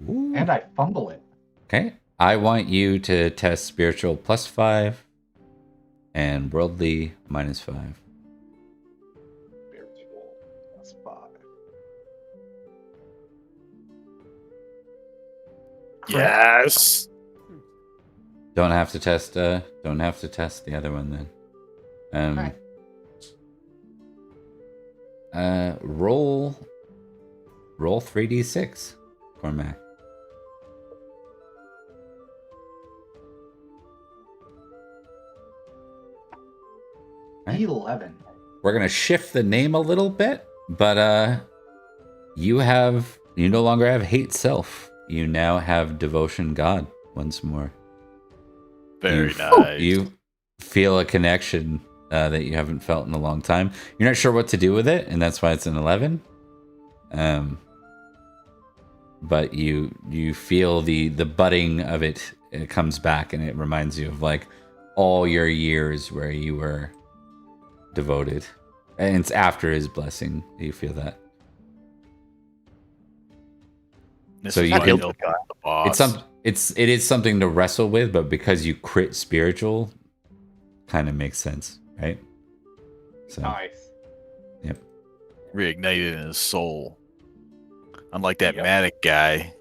And I fumble it. Okay. I want you to test spiritual +5 and worldly -5. Spiritual +5. Yes. Don't have to test the other one then. Alright. Roll 3d6, Cormac. Right. 11. We're gonna shift the name a little bit, but you no longer have hate self. You now have devotion God once more. Very you, nice. You feel a connection that you haven't felt in a long time. You're not sure what to do with it, and that's why it's an 11. But you feel the budding of it. It comes back, and it reminds you of like all your years where you were devoted. And it's after his blessing that you feel that. This So is you why can- he'll be the boss. It is something to wrestle with, but because you crit spiritual, kind of makes sense, right? So Nice. Reignited in his soul. Unlike that Yep. Matic guy.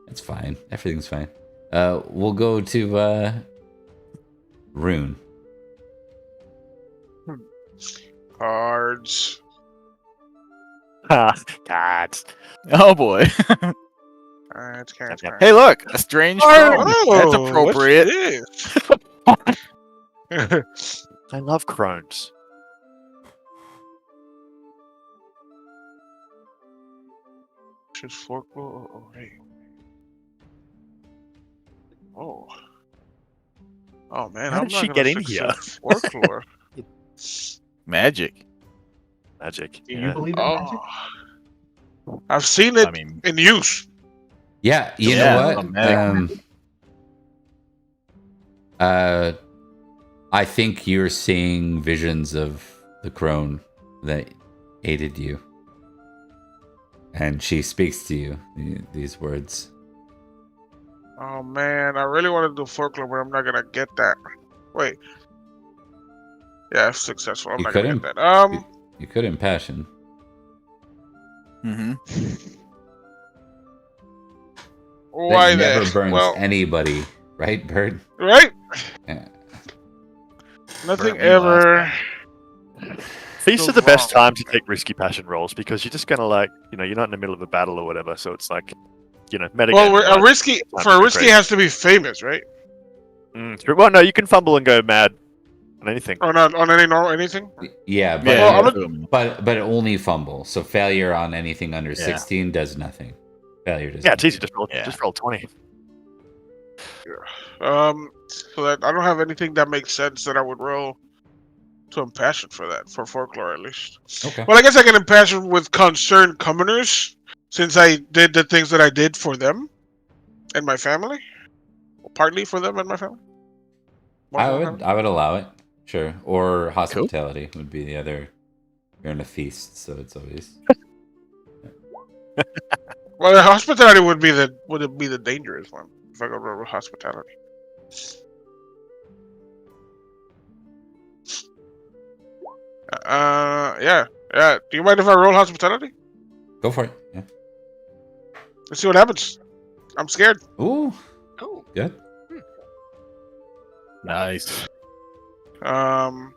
it's fine. Everything's fine. We'll go to Rune. Cards. God. Oh boy. It's Karen's turn. Hey, look, a strange Oh, phone. That's appropriate. What's this? I love crones. Should fork. Oh, hey. Oh. Oh man, How I'm did not she gonna get in fix here? the folklore. Magic. Magic. Do you believe in magic? I've seen it I mean, in use. Yeah, you Yeah, know a what? medic. I think you're seeing visions of the crone that aided you. And she speaks to you these words. Oh man, I really want to do folklore, but I'm not gonna get that. Wait. Yeah, if successful. I'm You not gonna couldn't- get that. You could impassion. Mm-hmm. Why that never then? burns Well, anybody, right, Bird? right? Yeah. Nothing Burnt me last ever. These Goes are the best wrong. time to take risky passion rolls because you're just gonna like, you're not in the middle of a battle or whatever. So it's like, metagame. Well, a risky Time for to a go risky crazy. has to be famous, right? True. Well, no, you can fumble and go mad on anything. Or not on any normal anything. Yeah, but Yeah, Well, I'm but only fumble. So failure on anything under Yeah. 16 does nothing. Failure does Yeah, it's nothing. easy. Just roll 20. So that I don't have anything that makes sense that I would roll to impassion for that, for folklore at least. Okay. Well, I guess I can impassion with concerned commoners since I did the things that I did for them and my family. Partly for them and my family. More I for my would family. I would allow it. Sure. Or hospitality would be the other. You're in a feast, so it's always Well, the hospitality would be the dangerous one if I go over hospitality. Yeah. Do you mind if I roll hospitality? go for it. Yeah. Let's see what happens. I'm scared. Ooh. Oh. Good. Nice. And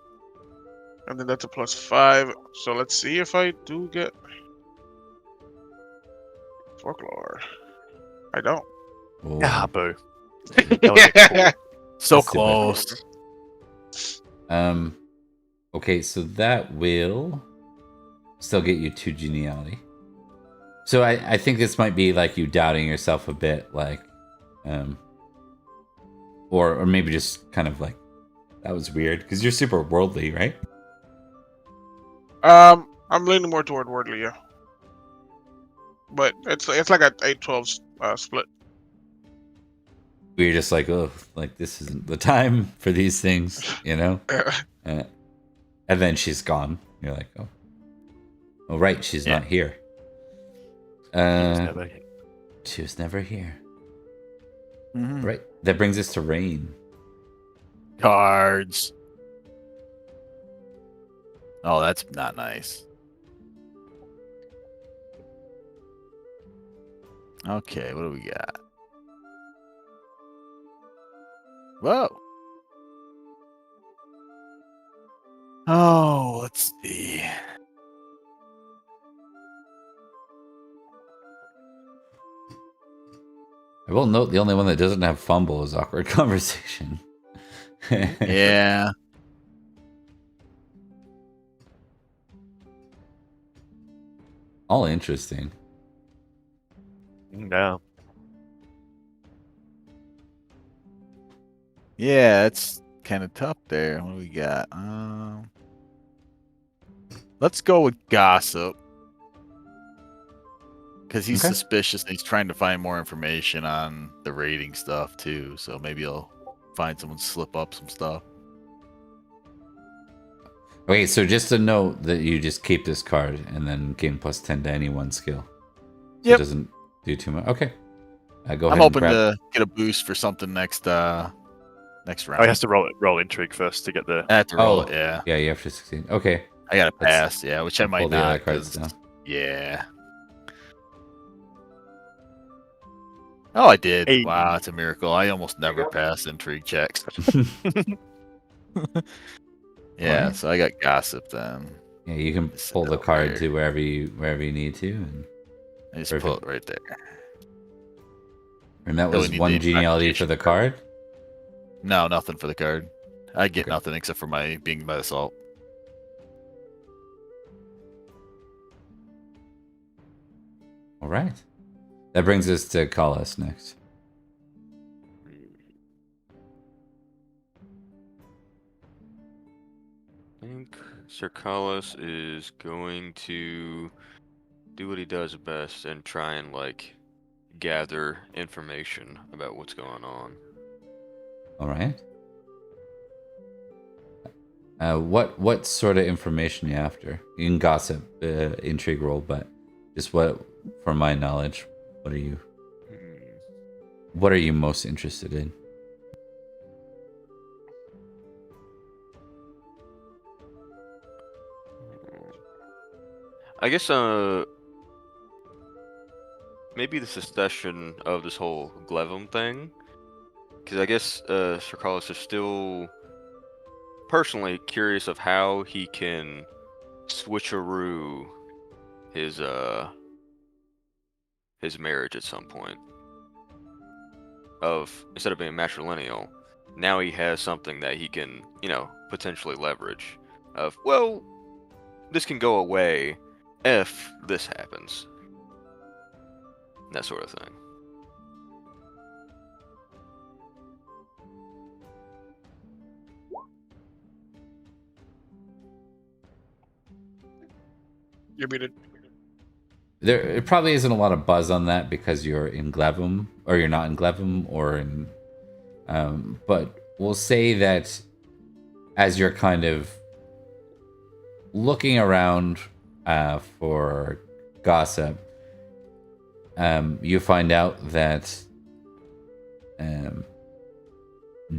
then that's a +5. So let's see if I do get folklore. I don't. Ooh. Ah, boo. That would've been cool. So That's too bad. close. Okay, so that will still get you 2 geniality. So I think this might be like you doubting yourself a bit, like, or maybe just kind of like that was weird because you're super worldly, right? I'm leaning more toward worldly, yeah. But it's like a 8-12 split. You're just like, oh, like this isn't the time for these things, you know? And then she's gone. You're like, oh, right, she's not here. She was never here. Mhm. Right. That brings us to Rain. Cards. Oh, that's not nice. Okay, what do we got? Whoa. Oh, let's see. I will note the only one that doesn't have fumble is awkward conversation. Yeah. All interesting. No. Yeah, it's kind of tough there. What do we got? Let's go with gossip. Because he's Okay. suspicious and he's trying to find more information on the raiding stuff too. So maybe he'll find someone slip up some stuff. Okay, so just a note that you just keep this card and then gain +10 to any one skill. So Yep. it doesn't do too much. Okay. Go I'm ahead and hoping grab. to get a boost for something next round. Oh, he has to roll intrigue first to get the. I have to roll Oh, it, yeah. Yeah, you have to succeed. Okay. I got to Let's- pass, yeah, which I I'll might pull the other not. cards 'Cause- now. yeah. Oh, I did. Hey. Wow, it's a miracle. I almost never pass intrigue checks. Yeah, Alright. so I got gossip then. Yeah, you can Just pull sit the over card there. to wherever you need to, and I just Perfect. pull it right there. that Do we was need one the genealogy for investigation the card? card. No, nothing for the card. I get Okay. nothing except for my being by assault. All right. That brings us to Kalas next. I think Cercalis is going to do what he does best and try and like gather information about what's going on. All right. What sort of information are you after? You can gossip, intrigue roll, but just what, from my knowledge, what are you most interested in? I guess maybe the succession of this whole Glevum thing, because I guess Cercalis is still personally curious of how he can switcheroo his marriage at some point. Of instead of being matrilineal, now he has something that he can, potentially leverage. Of, well, this can go away if this happens. That sort of thing. You mean it? There probably isn't a lot of buzz on that because you're in Glevum, or you're not in Glevum, or in. But we'll say that as you're kind of looking around for gossip, you find out that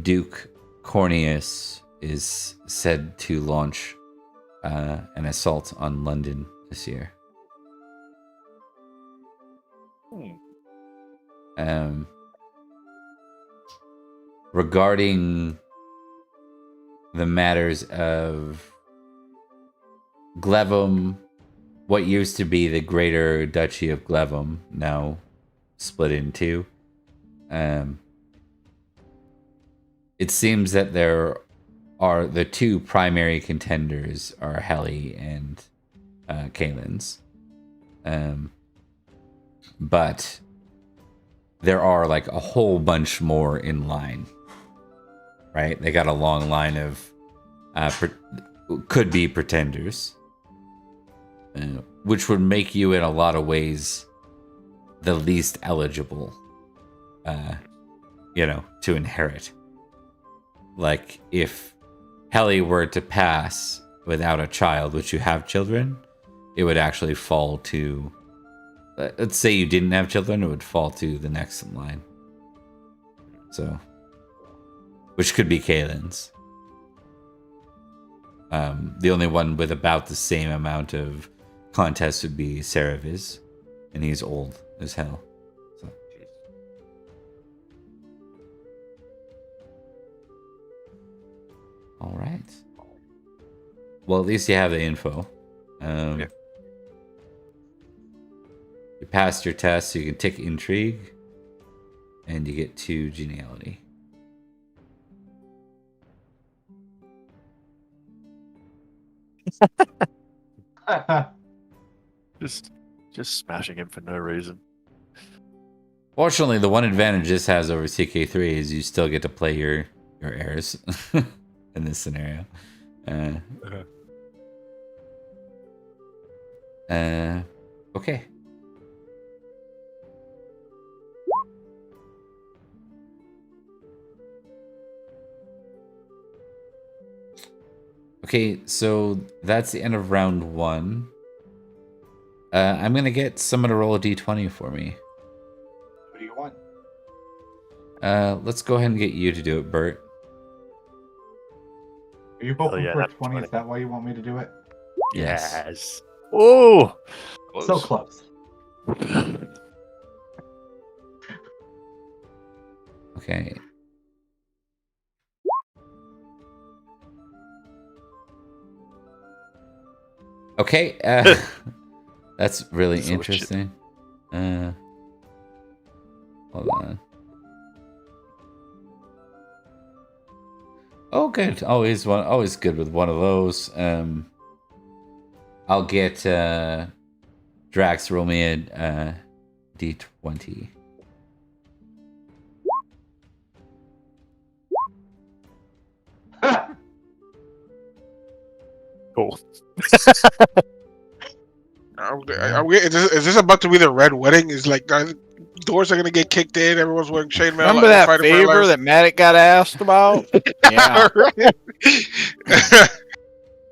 Duke Corneus is said to launch an assault on London this year. Regarding the matters of Glevum, what used to be the Greater Duchy of Glevum, now split in two, it seems that there are the two primary contenders are Heli and Kalen's. But there are like a whole bunch more in line, right? They got a long line of could be pretenders, which would make you in a lot of ways the least eligible, to inherit. Like if Heli were to pass without a child, which you have children, it would actually fall to, let's say you didn't have children, it would fall to the next in line. So, which could be Kalen's. The only one with about the same amount of contest would be Saraviz, and he's old as hell. So. All right. Well, at least you have the info. Yeah. You passed your test, so you can tick intrigue, and you get 2 geniality. Just smashing him for no reason. Fortunately, the one advantage this has over CK3 is you still get to play your your heirs in this scenario. Okay. Okay, so that's the end of round 1. I'm gonna get someone to roll a d20 for me. What do you want? Let's go ahead and get you to do it, Bert. Are you hoping yeah, for a that's 20? funny. Is that why you want me to do it? Yes. Oh. So close. Okay. Okay, that's really So interesting. Hold on. Oh, good. Always good with one of those. I'll get Drax roll me a d20. Cool. Is this about to be the Red Wedding? Is like doors are gonna get kicked in. Everyone's wearing chainmail. Remember like, that fighting for their favor lives? that Matic got asked about? Yeah. Right?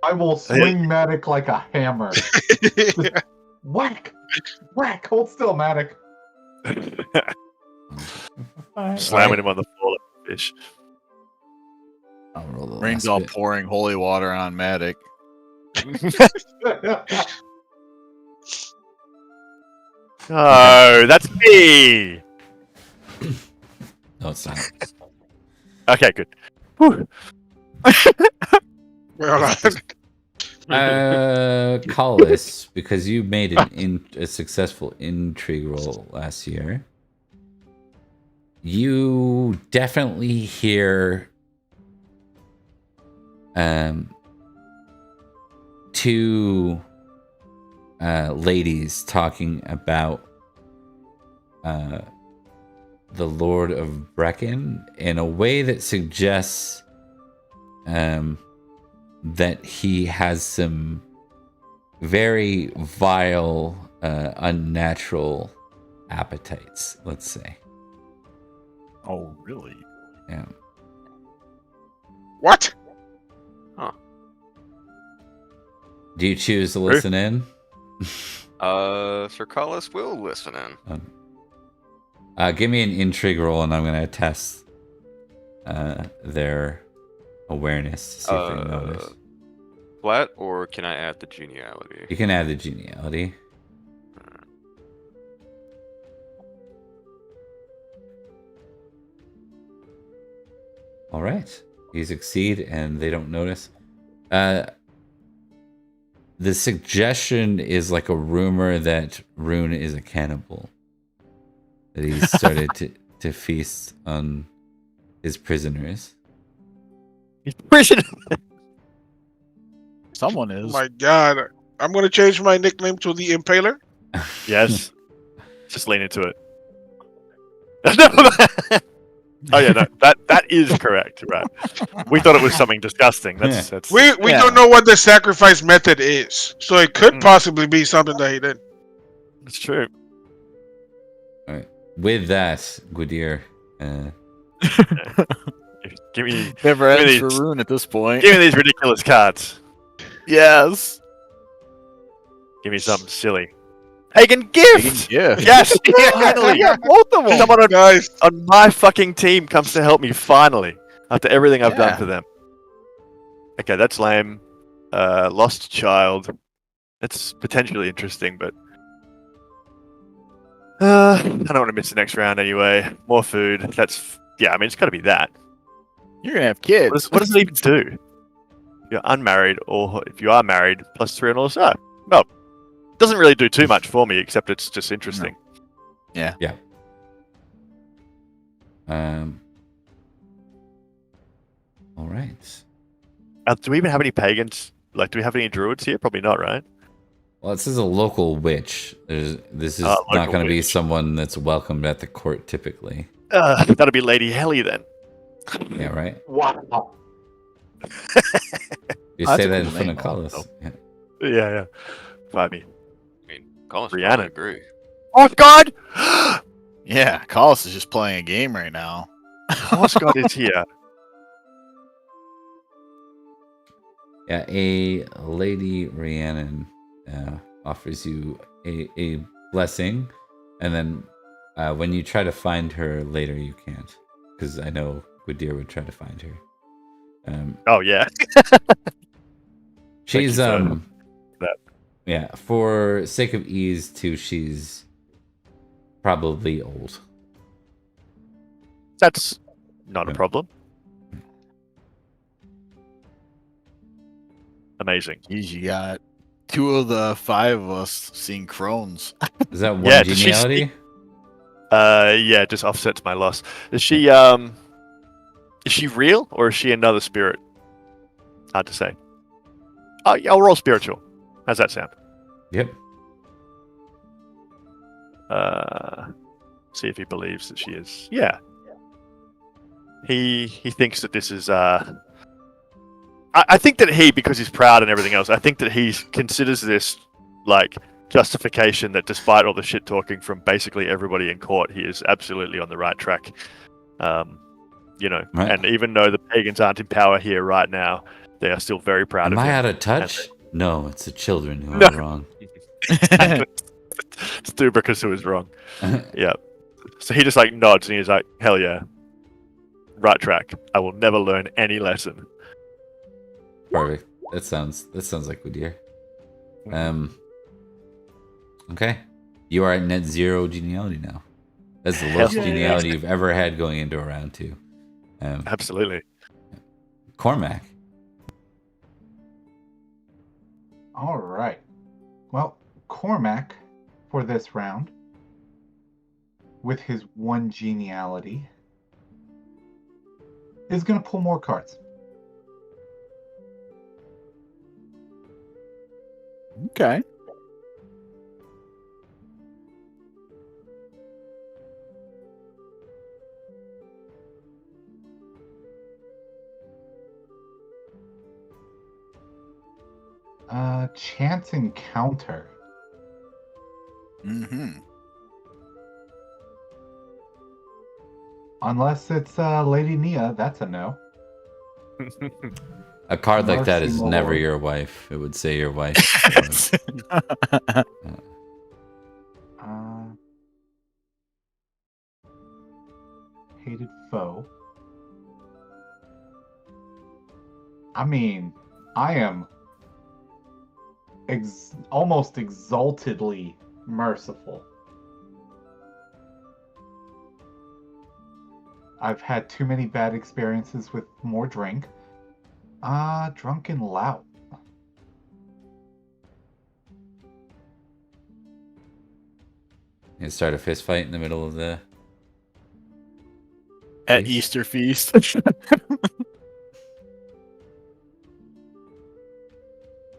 I will swing Matic like a hammer. Whack! Whack! Hold still, Matic. Slamming him on the floor like a fish. I'll roll the Rain's last all bit. pouring holy water on Matic. Oh, that's me. No, it's not. Okay, good. Whew. Well, Collis, because you made a successful intrigue roll last year, you definitely hear two ladies talking about the Lord of Brecken in a way that suggests that he has some very vile, unnatural appetites, let's say. Oh, really? Yeah. what? Do you choose to listen in? Sir Collis will listen in. Give me an intrigue roll, and I'm going to test their awareness to see if they notice. Flat, or can I add the geniality? You can add the geniality. All right. You succeed, and they don't notice. The suggestion is like a rumor that Rune is a cannibal. That he's started to feast on his prisoners. He's prisoner. Someone Oh is. my God! I'm gonna change my nickname to the Impaler. Yes. Just lean into it. No. Oh yeah, no, that is correct, right? We thought it was something disgusting. That's We Yeah. don't know what the sacrifice method is, so it could possibly be something that he did. that's true. All right. With that, Gwydir, Give me Never Give me ends for these. Rune at this point. give me these ridiculous cards. Yes. Give me something silly. Pagan gift. Yeah. Yes, finally. Yeah, both of them. Someone Guys, on my fucking team comes to help me finally after everything I've done Yeah. for them. Okay, that's lame. Lost child. That's potentially interesting, but I don't want to miss the next round anyway. More food. That's I mean, it's got to be that. You're gonna have kids. What does it even do? If you're unmarried, or if you are married, +3 on all side. Well, it doesn't really do too much for me, except it's just interesting. all right. Do we even have any pagans? Like, do we have any druids here? Probably not, right? Well, this is a local witch. This is Local not going to be witch. someone that's welcomed at the court typically. That'll be Lady Helly then. Yeah, right. Wow. You That's say a that cool in front name, of though. Collis. Yeah. Yeah. I mean, I mean, Collins Rhiannon. probably agree. oh God, Yeah, Collis is just playing a game right now. Horse God is here. Yeah, a Lady Rhiannon offers you a blessing, and then when you try to find her later, you can't, because I know Gwydir would try to find her. Oh yeah. She's you for that. yeah, for sake of ease too, she's probably old. That's not a Yeah. problem. Amazing. Geez, you got 2 of the 5 of us seeing crones. Is that one Yeah, does she geniality? Yeah, just offsets my loss. Is she real or is she another spirit? Hard to say. Yeah, I'll roll spiritual. How's that sound? Yep. See if he believes that she is. Yeah. He thinks that this is I think that because he's proud and everything else, I think that he considers this like justification that despite all the shit talking from basically everybody in court, he is absolutely on the right track. Right. And even though the pagans aren't in power here right now, they are still very proud Am of I him. out of touch? No, it's the children who No. are wrong. It's Dubricus who is wrong. Yeah. So he just like nods and he's like, hell yeah. Right track. I will never learn any lesson. Perfect. That sounds like Gwydir. Okay. You are at net 0 geniality now. That's the lowest Hell yeah. geniality you've ever had going into a round 2. Absolutely. Cormac. All right. Well, Cormac, for this round, with his 1 geniality, is going to pull more cards. Okay. Chance encounter. Mm-hmm. Unless it's Lady Nia, that's a no. A card like that Mercy, is my never lord. your wife. It would say your wife. Hated foe. I mean, I am almost exaltedly merciful. I've had too many bad experiences with more drink. Drunken lout. You start a fist fight in the middle of the. At Easter feast.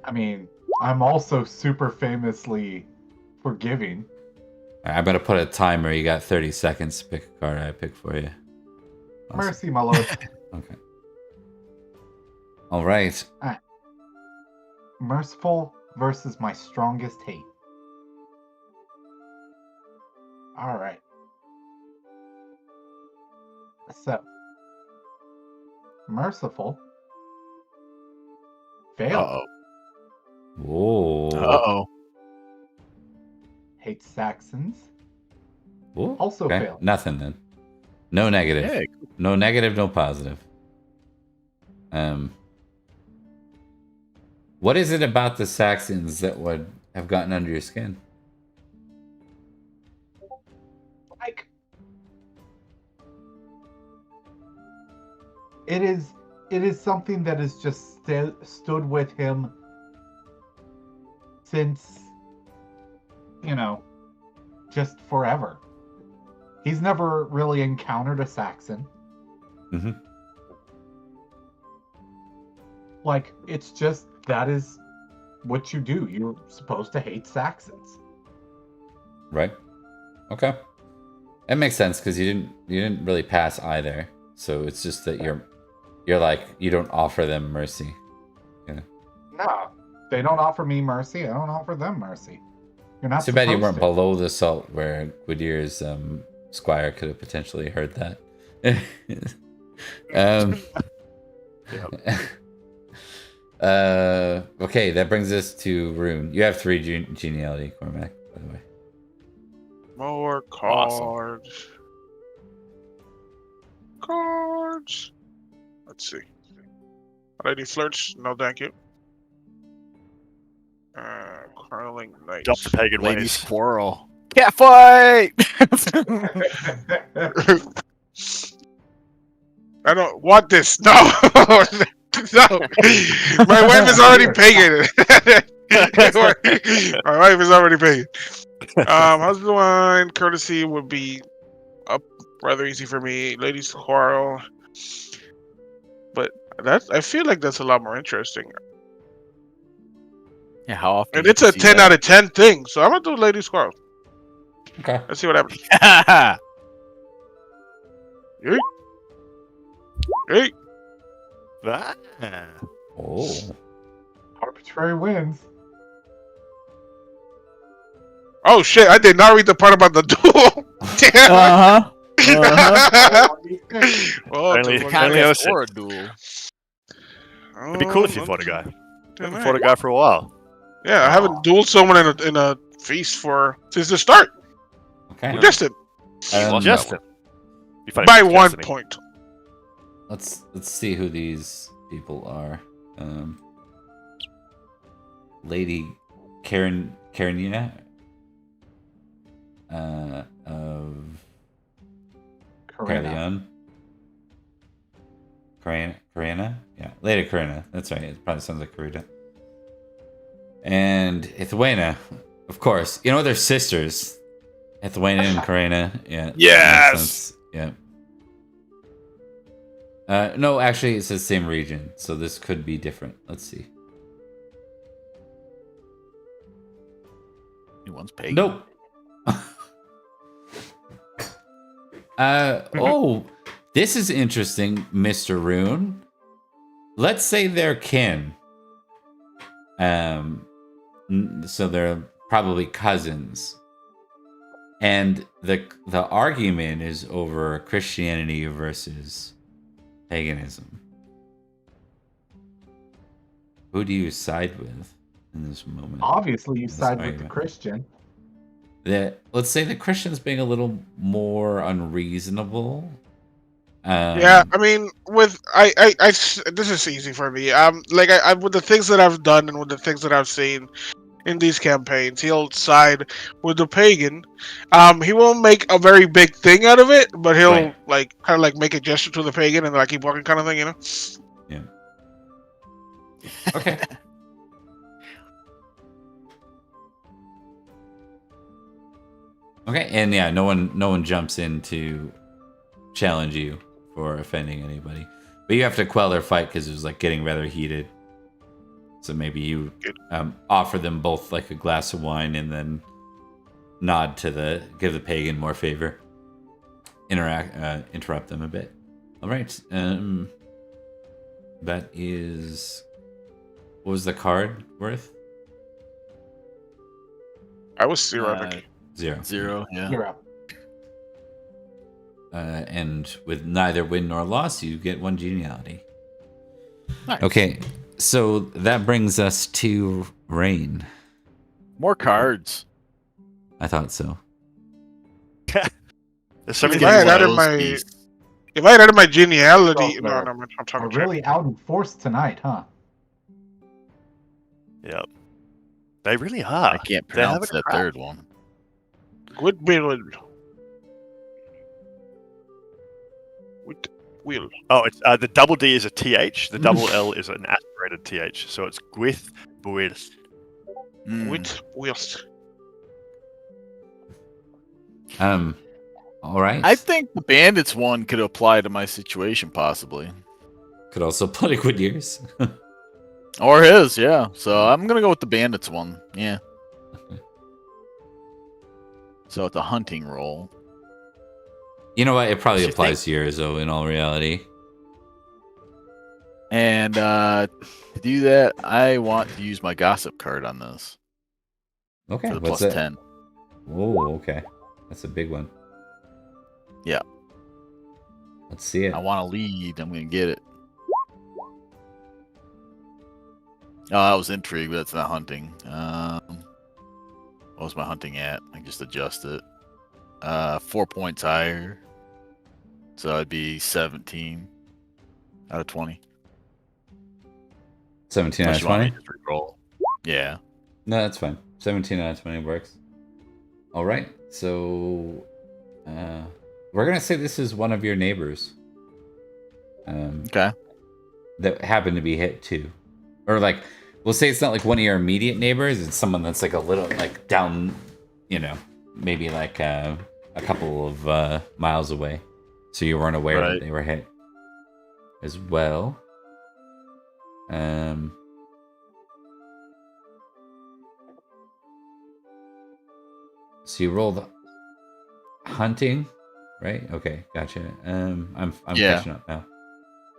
I mean, I'm also super famously forgiving. I'm gonna put a timer. You got 30 seconds to pick a card. I pick for you. Awesome. Mercy, my lord. Okay. All right. Merciful versus my strongest hate. All right. So, merciful. Fail. Uh-oh. Whoa. Uh-oh. Hate Saxons. Whoa. Also Okay. failed. Nothing then. No negative. Yeah. No negative. No positive. What is it about the Saxons that would have gotten under your skin? Like, it is something that has just stood with him since, just forever. He's never really encountered a Saxon. Mm-hmm. Like, it's just, that is what you do. You're supposed to hate Saxons. Right. Okay. That makes sense because you didn't really pass either. So it's just that you're like you don't offer them mercy. No, they don't offer me mercy. I don't offer them mercy. You're not Too bad you supposed weren't to. below the salt where Gwydier's squire could have potentially heard that. Okay, that brings us to Rune. You have 3 genealogy, Cormac, by the way. More Awesome. cards. Cards. Let's see. Lady flirts. No, thank you. Curling knights. Adopt the pagan Ladies ways. quarrel. Cat fight. I don't want this. No. No. My wife is already pagan. My wife is already pagan. Husband wine, courtesy would be up rather easy for me. Ladies quarrel. But I feel like that's a lot more interesting. Yeah, how often? And do it's you a see 10 that? out of 10 thing, so I'm gonna do ladies quarrel. Okay. Let's see what happens. Hey. Ah. Oh. Arbitrary wins. Oh shit! I did not read the part about the duel. Damn. Uh-huh. Oh, Only- duel. only Contest on or a duel. It'd be cool if you Oh, fought a guy. damn Haven't right. fought a guy for a while. Yeah, I haven't dueled someone in a feast since the start. Okay. You guessed it. Um, Just it. Be funny By if you 1 guessed me. point. let's see who these people are. Lady Karenina of Karina. Karina? Yeah, Lady Karina. That's right. It probably sounds like Karina. And Ithwena, of course. You know they're sisters. Ithwena and Karina. Yeah. Yes! Makes sense. Yeah. No, actually, it's the same region, so this could be different. Let's see. One's pagan. Nope. Oh, this is interesting, Mr. Rune. Let's say they're kin. So they're probably cousins. And the argument is over Christianity versus paganism. Who do you side with in this moment? Obviously, you This side with the argument. Christian. Let's say the Christian's being a little more unreasonable. Yeah, I mean, this is easy for me. Like I with the things that I've done and with the things that I've seen in these campaigns, he'll side with the pagan. He won't make a very big thing out of it, but he'll Right. like kind of like make a gesture to the pagan and like keep walking, kind of thing, you know? Yeah. Okay. Okay, and yeah, no one jumps in to challenge you for offending anybody, but you have to quell their fight because it was like getting rather heated. So maybe you offer them both like a glass of wine and then nod to give the pagan more favor. Interrupt them a bit. All right. That is. What was the card worth? I was ceramic. 0. 0, yeah. You're up. And with neither win nor loss, you get 1 geniality. Nice. Okay, so that brings us to Rain. More cards. I thought so. There's so many If I had things. added my genealogy, Well, no, I'm We're talking shit. really out in force tonight, huh? Yep. They really are. I can't They have pronounce a that crap. third one. Good build. With wheel. Oh, it's the double D is a TH. The double L is an aspirated TH. So it's Gwith Buith. With wheels. All right. I think the bandits one could apply to my situation, possibly. Could also play good years. Or his, yeah. So I'm going to go with the bandits one. Yeah. So it's a hunting roll. You know what? It probably You applies to yours, though, in all reality. And to do that, I want to use my gossip card on this Okay, for the what's plus that? 10. Oh, okay. That's a big one. Yeah. Let's see it. I want to lead. I'm going to get it. Oh, I was intrigued, but that's not hunting. What was my hunting at? I can just adjust it. 4 points higher. So it'd be 17 out of 20. 17 out Unless of you want me 20? to just reroll. Yeah. No, that's fine. 17 out of 20 works. All right. So we're going to say this is one of your neighbors. Okay. That happened to be hit too. Or like, we'll say it's not like one of your immediate neighbors. It's someone that's like a little like down, maybe like a couple of miles away. So you weren't aware that they were hit as well. So you rolled hunting, right? Okay, gotcha. I'm catching up now.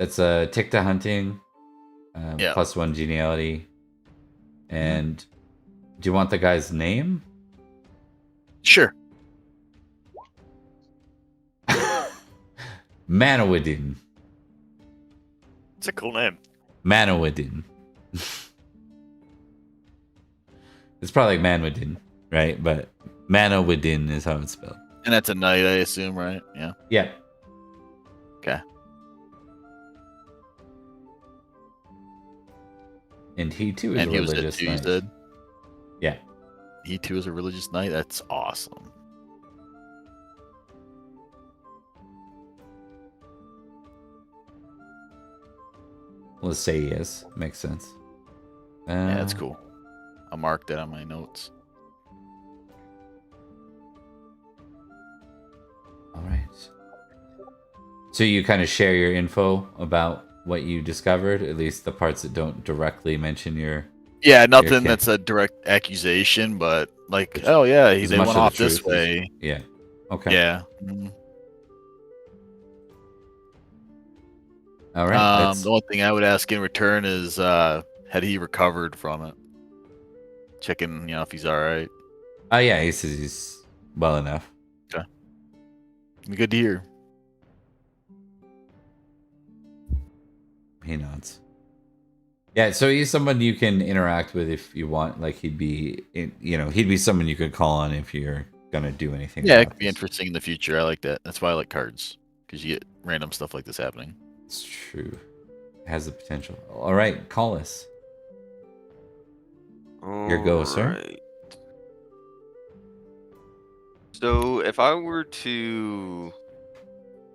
That's a tick to hunting, plus 1 geniality. And do you want the guy's name? Sure. Manawadin. It's a cool name. Manawadin. It's probably like Manwadin, right? But Manawadin is how it's spelled. And that's a knight, I assume, right? Yeah. Yeah. Okay. And he too is a religious knight. Said? Yeah. He too is a religious knight? That's awesome. Let's say he is. Makes sense. Yeah, that's cool. I'll mark that on my notes. All right. So you kind of share your info about what you discovered, at least the parts that don't directly mention your... Yeah, nothing that's a direct accusation, but like, oh yeah, they went off this way. Yeah. Okay. Yeah. All right. The only thing I would ask in return is, had he recovered from it? Checking, if he's all right. Oh yeah, he says he's well enough. Okay. Good to hear. He nods. Yeah, so he's someone you can interact with if you want. Like he'd be someone you could call on if you're gonna do anything. Yeah, it could be interesting in the future. I like that. That's why I like cards, because you get random stuff like this happening. It's true. It has the potential. All right, call us. Your go, sir. So if I were to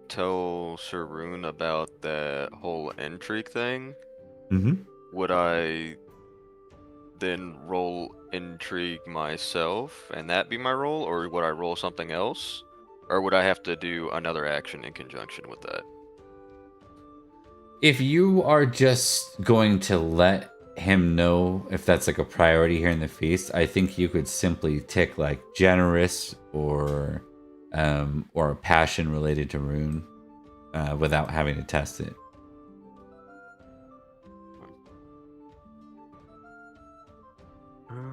tell Sir Rune about that whole intrigue thing, would I then roll intrigue myself and that be my roll, or would I roll something else? Or would I have to do another action in conjunction with that? If you are just going to let him know if that's like a priority here in the feast, I think you could simply tick like generous or a passion related to Rune without having to test it.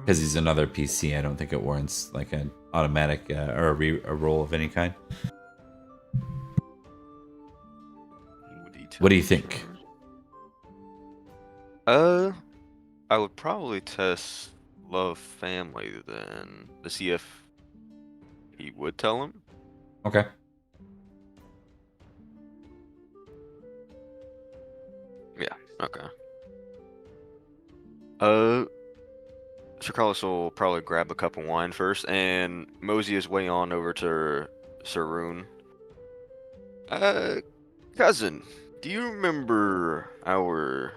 Because he's another PC, I don't think it warrants like an automatic or a roll of any kind. What do you think? I would probably test Love Family then to see if he would tell him. Okay. Yeah, okay. Sir Carlos will probably grab a cup of wine first and mosey his way on over to Sir Rune. Cousin, do you remember our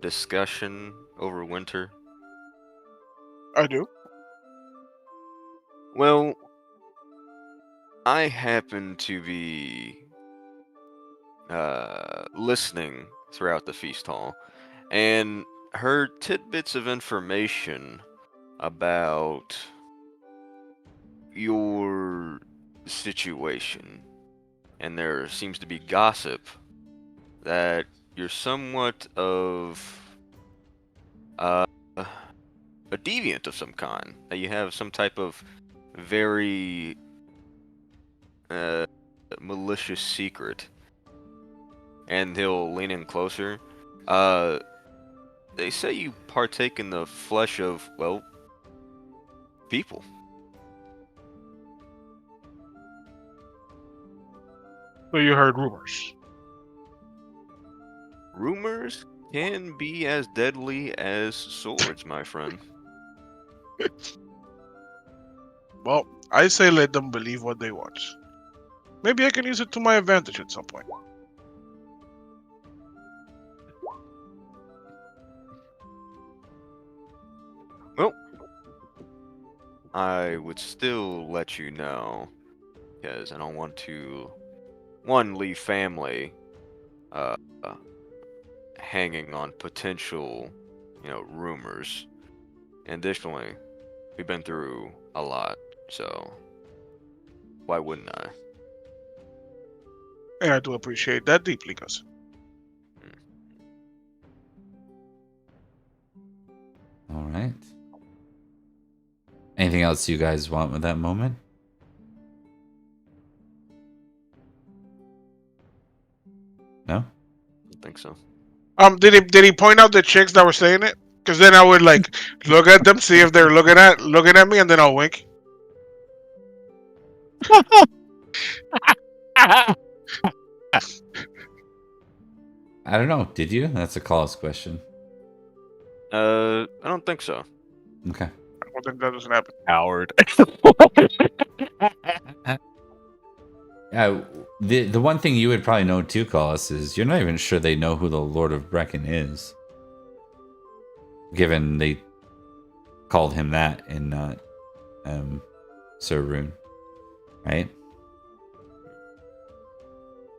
discussion over winter? I do. Well, I happen to be listening throughout the feast hall and heard tidbits of information about your situation. and there seems to be gossip that you're somewhat of a deviant of some kind. That you have some type of very malicious secret. And he'll lean in closer. They say you partake in the flesh of, well, people. So you heard rumors. Rumors can be as deadly as swords, my friend. Well, I say let them believe what they want. Maybe I can use it to my advantage at some point. Well, I would still let you know, because I don't want to, one, leave family hanging on potential, rumors. And additionally, we've been through a lot, so why wouldn't I? And I do appreciate that deeply, cousin. All right. Anything else you guys want with that moment? No? I think so. Did he point out the chicks that were saying it? Because then I would like look at them, see if they're looking at me, and then I'll wink. I don't know. Did you? That's a call's question. I don't think so. Okay. I don't think that doesn't happen. Howard. Yeah, the one thing you would probably know too, Collis, is you're not even sure they know who the Lord of Brecken is. Given they called him that and not Sir Rune. Right?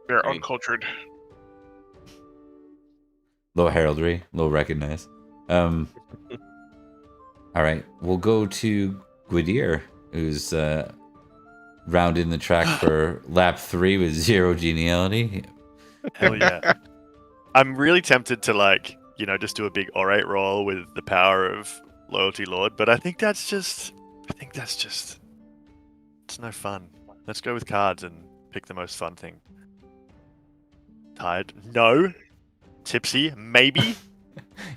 They're Hey. uncultured. Low heraldry, low recognize. All right, we'll go to Gwydir, who's rounding the track for lap 3 with 0 geniality. Hell yeah. I'm really tempted to just do a big orate roll with the power of Loyalty Lord, but I think that's just it's no fun. Let's go with cards and pick the most fun thing. Tired? No. Tipsy? Maybe.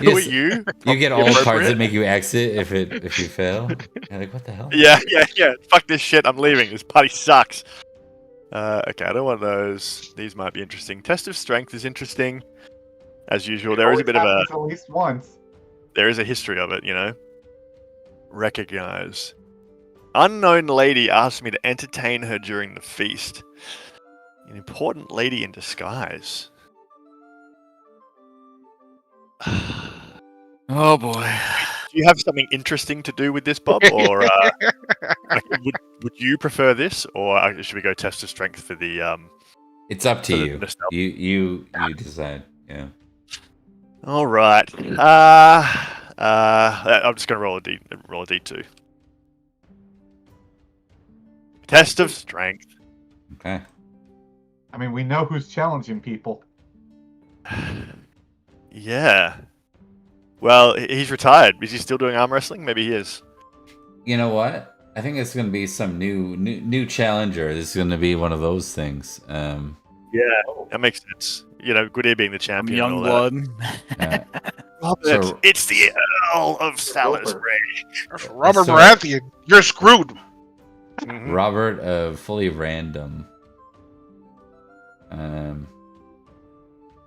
Who are you? You get all the cards Appropriate. that make you exit if you fail. You're like, what the hell? Yeah. Fuck this shit. I'm leaving. This party sucks. Okay, I don't want those. These might be interesting. Test of Strength is interesting. As usual, there is a bit of a Happens at least once. there is a history of it, Recognize. Unknown lady asked me to entertain her during the feast. An important lady in disguise. Oh boy. Do you have something interesting to do with this, Bob? Or would you prefer this, or should we go Test of Strength for the It's up to For the you. nostalgia. You decide. Yeah. All right. I'm just gonna roll a d2. Test of Strength. Okay. I mean, we know who's challenging people. Yeah. Well, he's retired. Is he still doing arm wrestling? Maybe he is. You know what? I think it's going to be some new challenger. This is going to be one of those things. Yeah, that makes sense. Gwydir being the I'm champion. young and all blood. Uh, Robert, So- it's the Earl of Salisbury. Robert So- Baratheon, you're screwed. Mhm. Robert, fully random.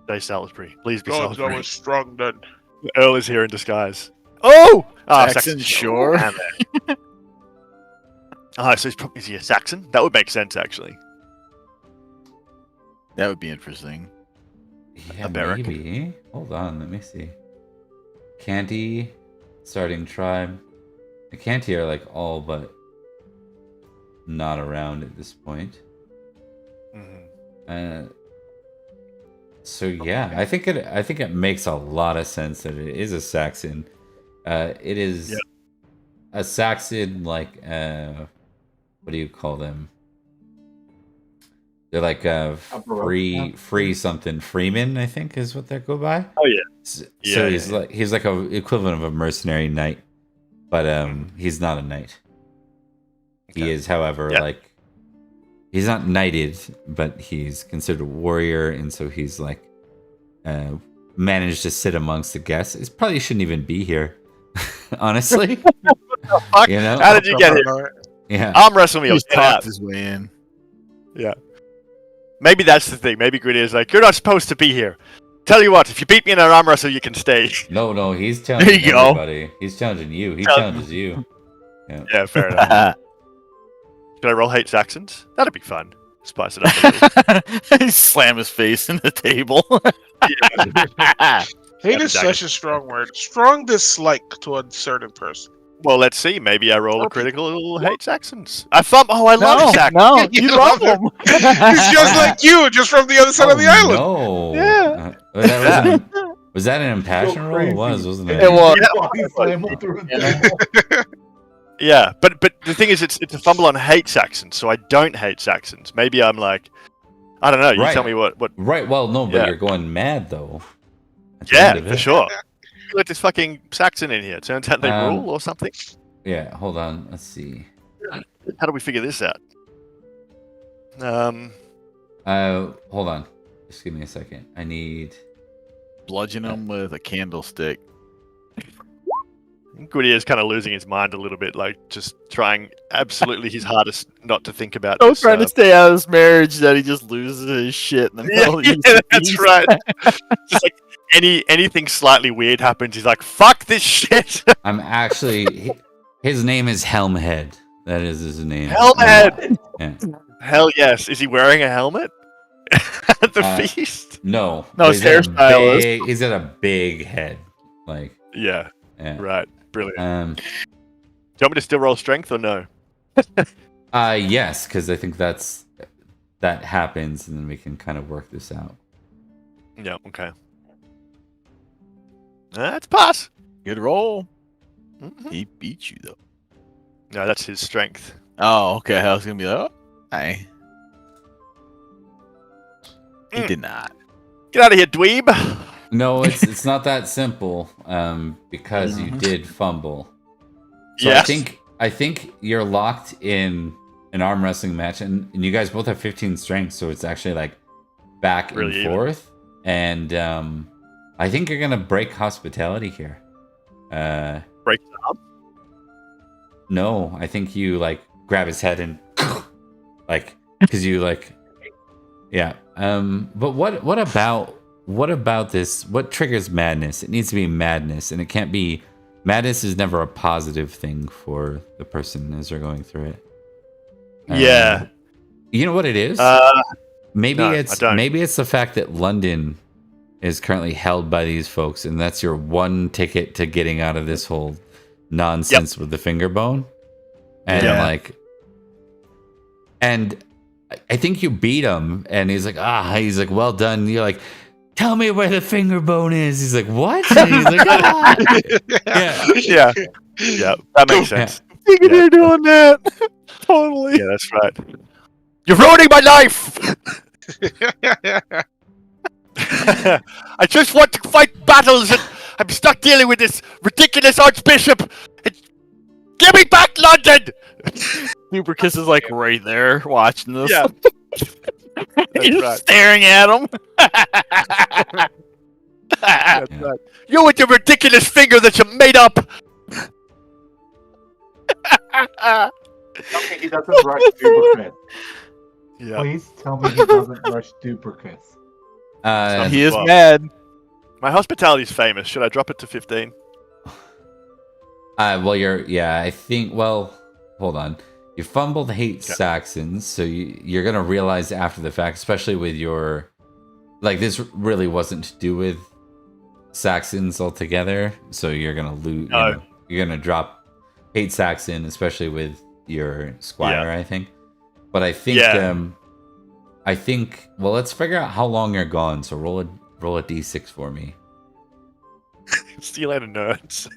Say Salisbury. Please be God, that Salisbury. was strong then. The Earl is here in disguise. Oh! Saxon, sure. Damn it. So is he a Saxon? That would make sense, actually. That would be interesting. Yeah, A barrack. maybe. Hold on, let me see. Canty, starting tribe. The Canty are like all but not around at this point. Mhm. So yeah, I think it makes a lot of sense that it is a Saxon. It is a Saxon, like what do you call them? They're like Baroque free something Freeman, I think is what they go by. Oh yeah. So Yeah, he's like a equivalent of a mercenary knight, but he's not a knight. He Okay. is, however, Yeah. like he's not knighted, but he's considered a warrior, and so he's like managed to sit amongst the guests. It probably shouldn't even be here, honestly. Fuck? You know? How did you get here? Yeah. Arm wrestle me. He I'll just get out. talked his way in. Maybe that's the thing. Maybe Gritty is like, you're not supposed to be here. Tell you what, if you beat me in an arm wrestle, you can stay. No, he's challenging you go. everybody. He's challenging you. He challenges you. Yeah, fair enough. Should I roll hate Saxons? That'd be fun. Spice it up a little. He slammed his face in the table. Hate is such a strong word. Strong dislike to a certain person. Well, let's see. Maybe I roll a critical hate Saxons. I love Saxons. No, You you love love him. He's just like you, just from the other side of the island. No. Yeah. Was that an impassion roll? It crazy. was, wasn't it? It was. Body slam him through the table. Yeah, but the thing is, it's a fumble on hate Saxons, so I don't hate Saxons. Maybe I'm like, I don't know. You Right. tell me what. Right. Well, no, but Yeah. you're going mad though. at the Yeah, end of for it. sure. Let this fucking Saxon in here. Turns out they Um, rule or something. Yeah. Hold on. Let's see. How do we figure this out? Hold on. Just give me a second. I need. Bludgeon him with a candlestick. Goody is kind of losing his mind a little bit, like just trying absolutely his hardest not to think about So this. trying to stay out of this marriage that he just loses his shit in the middle of yeah, that's right. Just like anything slightly weird happens, he's like, "Fuck this shit." I'm actually. His name is Helmhead. That is his name. Helmhead. Yeah. Hell yes. Is he wearing a helmet at the feast? No. No, but his hairstyle is. He's got a big head. Like. Yeah. Yeah. Right. Brilliant. Do Um. you want me to still roll strength or no? Yes, because I think that happens, and then we can kind of work this out. Yeah. Okay. That's pass. Good roll. Mhm. He beat you though. No, that's his strength. Oh, okay. I was gonna be like, oh, hey. He Mm. did not. Get out of here, dweeb. No, it's not that simple. Because you did fumble. So Yes. I think you're locked in an arm wrestling match, and you guys both have 15 strength, so it's actually like back Really and even. forth. And I think you're gonna break hospitality here. Break the arm. No, I think you like grab his head and like because you like, yeah. But what about this? What triggers madness? It needs to be madness, and it can't be. Madness is never a positive thing for the person as they're going through it. Yeah. You know what it is? Maybe no, I it's don't. the fact that London is currently held by these folks, and that's your one ticket to getting out of this whole nonsense with the finger bone. And Yeah. and I think you beat him, and he's like, well done. And you're like, tell me where the finger bone is. He's like, what? And he's like, ah. Yeah. Yeah. Yeah. That makes sense. Figured Yeah. you're doing that. Totally. Yeah, that's right. You're ruining my life. I just want to fight battles, and I'm stuck dealing with this ridiculous archbishop. Give me back London. Super Kiss is like right there watching this. Yeah. He's right. staring at him. That's Yeah. right. You with your ridiculous finger that you made up. Tell me he doesn't rush Duperkiss. Yeah. Please tell me he doesn't rush Duperkiss. He is Well. mad. My hospitality's famous. Should I drop it to 15? I think, hold on. You fumbled hate Saxons, so you're going to realize after the fact, especially with your, like, this really wasn't to do with Saxons altogether, so you're going to lose, No. you're going to drop hate Saxon, especially with your squire, I think. But I think, well, let's figure out how long you're gone, so roll a d6 for me. See you later, nerds.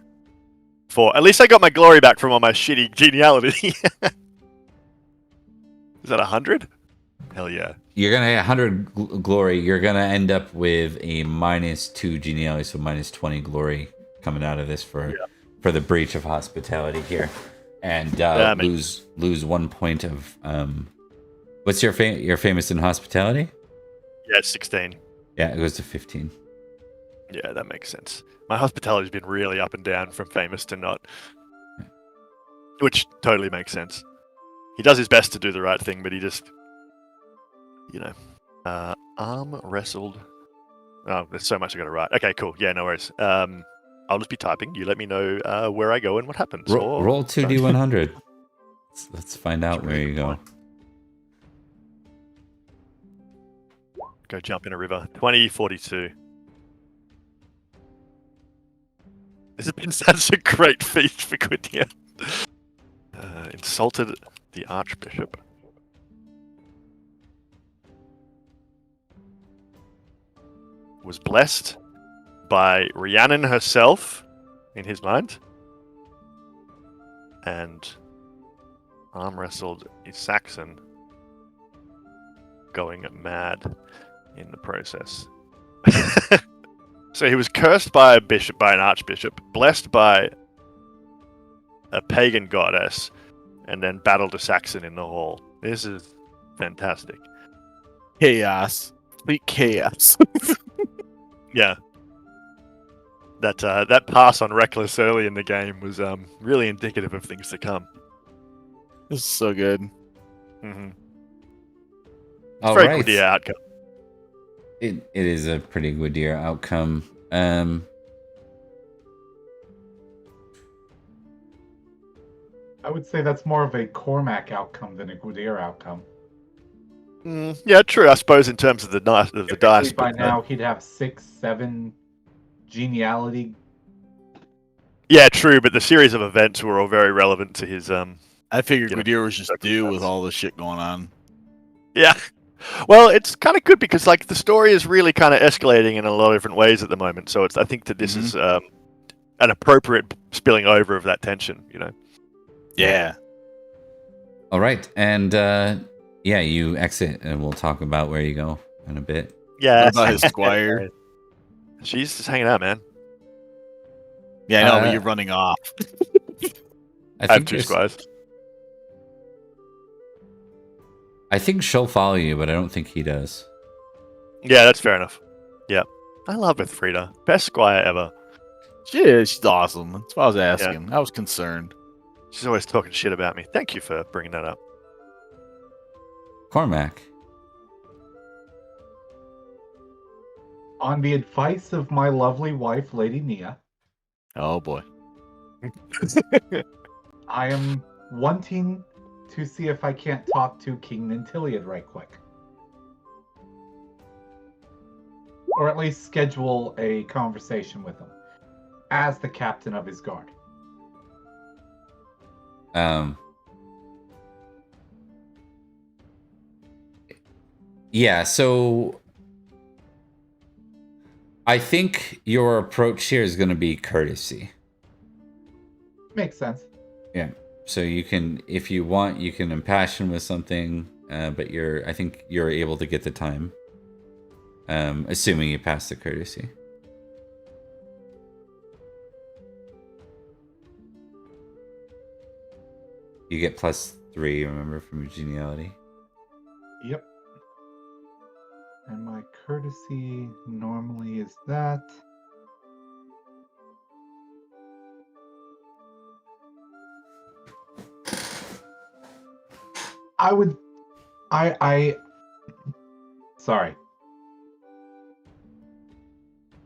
4. At least I got my glory back from all my shitty geniality. Is that 100? Hell yeah. You're gonna get 100 glory. You're gonna end up with a -2 genealogy, so -20 glory coming out of this for the breach of hospitality here, and lose 1 point of What's your famous in hospitality? Yeah, 16. Yeah, it goes to 15. Yeah, that makes sense. My hospitality's been really up and down from famous to not, which totally makes sense. He does his best to do the right thing, but he just, arm wrestled. Oh, there's so much I got to write. Okay, cool. Yeah, no worries. I'll just be typing. You let me know where I go and what happens. Roll 2d100. Let's find out where you go. Go jump in a river. 2042. This has been such a great feat for Gwydion. Insulted the Archbishop. Was blessed by Rhiannon herself, in his mind. And arm wrestled a Saxon, going mad in the process. So he was cursed by an archbishop, blessed by a pagan goddess, and then battled a Saxon in the hall. This is fantastic. Chaos. Complete chaos. Yeah. That pass on Reckless early in the game was really indicative of things to come. This is so good. Mm-hmm. All Very right. good outcome. It is a pretty good year outcome. I would say that's more of a Cormac outcome than a Gwydir outcome. Yeah, true. I suppose in terms of the dice. By now, he'd have 6, 7 geniality. Yeah, true. But the series of events were all very relevant to his. I figured Gwydir was just due with all this shit going on. Yeah. Well, it's kind of good because the story is really kind of escalating in a lot of different ways at the moment. So I think that this is an appropriate spilling over of that tension. Yeah. All right, and you exit, and we'll talk about where you go in a bit. Yeah. What about his squire? She's just hanging out, man. Yeah, I know, but you're running off. I have 2 squires. I think she'll follow you, but I don't think he does. Yeah, that's fair enough. Yeah. I love Frida. Best squire ever. She is. She's awesome. That's what I was asking. I was concerned. She's always talking shit about me. Thank you for bringing that up. Cormac. On the advice of my lovely wife, Lady Nia, Oh, boy. I am wanting to see if I can't talk to King Nanteleod right quick. Or at least schedule a conversation with him as the captain of his guard. Yeah, so I think your approach here is going to be courtesy. Makes sense. Yeah. So you can, if you want, you can impassion with something, but I think you're able to get the time, assuming you pass the courtesy. You get +3, remember, from your geniality. Yep. And my courtesy normally is that. Sorry.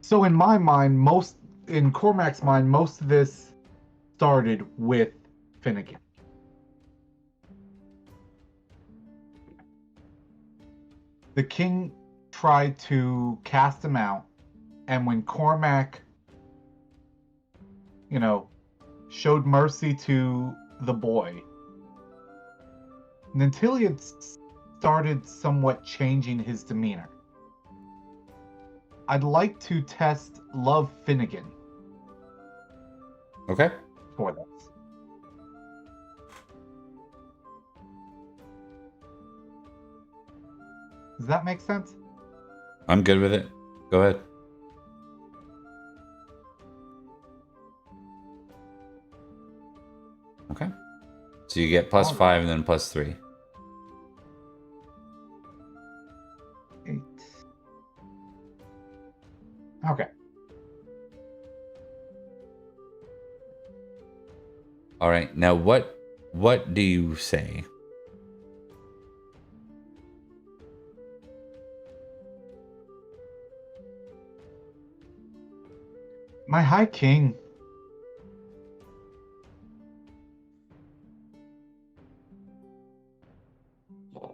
So in my mind, in Cormac's mind, most of this started with Finnegan. The king tried to cast him out, and when Cormac, showed mercy to the boy, Nanteleod started somewhat changing his demeanor. I'd like to test Love Finnegan. Okay. For this. Does that make sense? I'm good with it. Go ahead. Okay. So you get plus 5 and then plus 3. 8. Okay. All right. Now what do you say? My High King.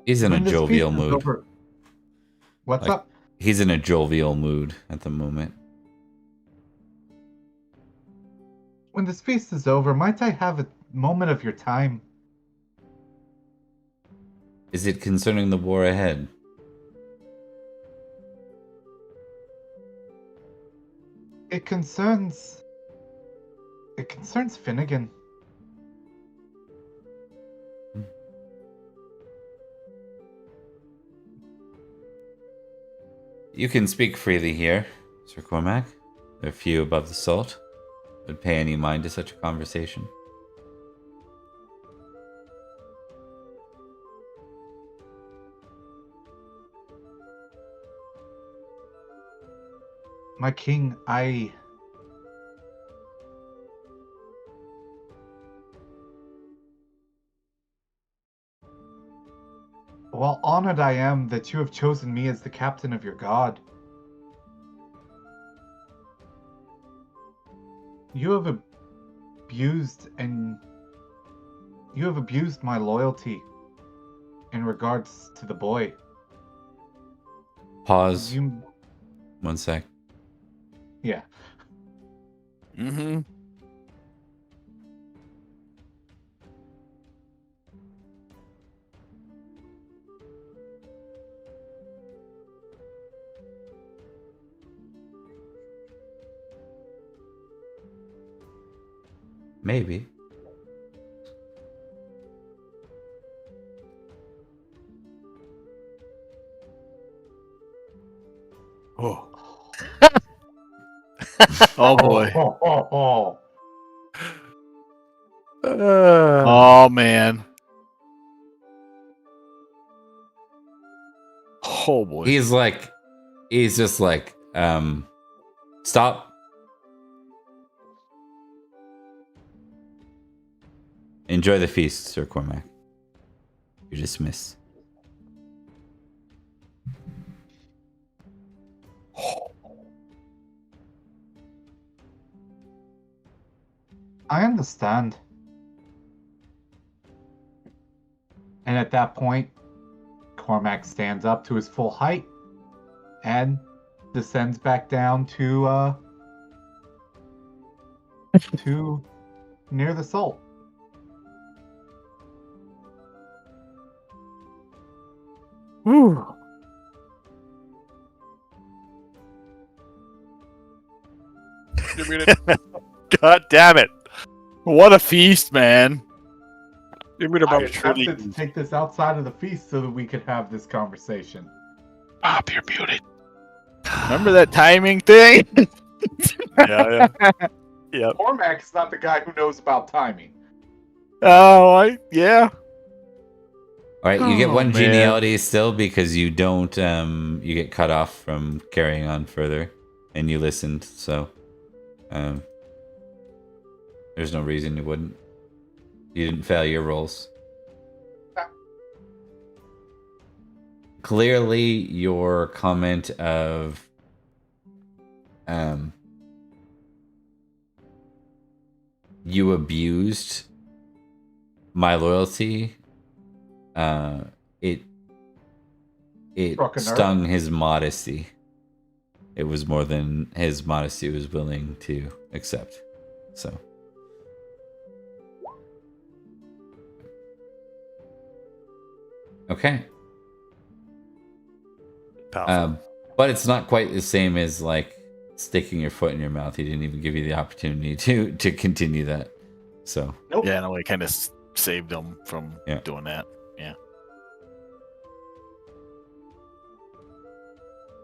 He's in a When this jovial feast is mood. over- What's Like- up? He's in a jovial mood at the moment. When this feast is over, might I have a moment of your time? Is it concerning the war ahead? It concerns Finnegan. You can speak freely here, Sir Cormac. There are few above the salt would pay any mind to such a conversation. My king, Well, honored I am that you have chosen me as the captain of your god. You have abused my loyalty in regards to the boy. Pause. You, 1 sec. yeah. Mm-hmm. Maybe. Oh. Oh boy. Oh man. Oh boy. He's just like, stop. Enjoy the feast, Sir Cormac. You're dismissed. I understand. And at that point, Cormac stands up to his full height and descends back down to near the salt. Whew. You're muted. God damn it! What a feast, man. You're muted, I Bob. attempted to take this outside of the feast so that we could have this conversation. Bob, you're muted. Remember that timing thing? Yeah. Yep. Cormac's not the guy who knows about timing. Oh, yeah. All right, you get Oh, one man. geniality still because you don't. You get cut off from carrying on further, and you listened. So, there's no reason you wouldn't. You didn't fail your rolls. Clearly, your comment of, you abused my loyalty. It Struck a nerve. stung his modesty. It was more than his modesty was willing to accept. So. Okay. Powerful. But it's not quite the same as like sticking your foot in your mouth. He didn't even give you the opportunity to continue that. So. Nope. Yeah, no, it kind of saved him from Yeah. doing that. Yeah.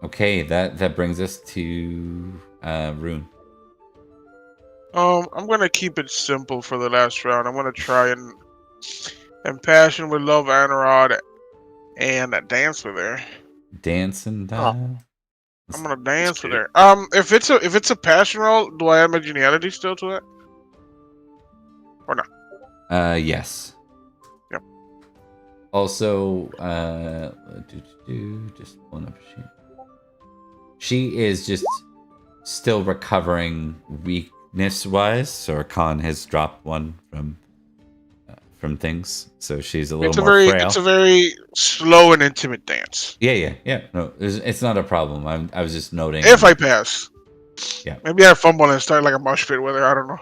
Okay, that brings us to Rune. I'm gonna keep it simple for the last round. I'm gonna try and impassion with love Anarod and dance with her. Dance and I'm gonna dance with cute. her. If it's a passion roll, do I add my geniality still to it? Or not? Yes. Yep. Also, just pulling up a sheet. She is just still recovering weakness-wise, so her con has dropped one from things, so she's a little more frail. It's a very slow and intimate dance. Yeah. No, it's not a problem. I was just noting. If I pass. Yeah. Maybe I fumble and start like a mosh pit with her. I don't know.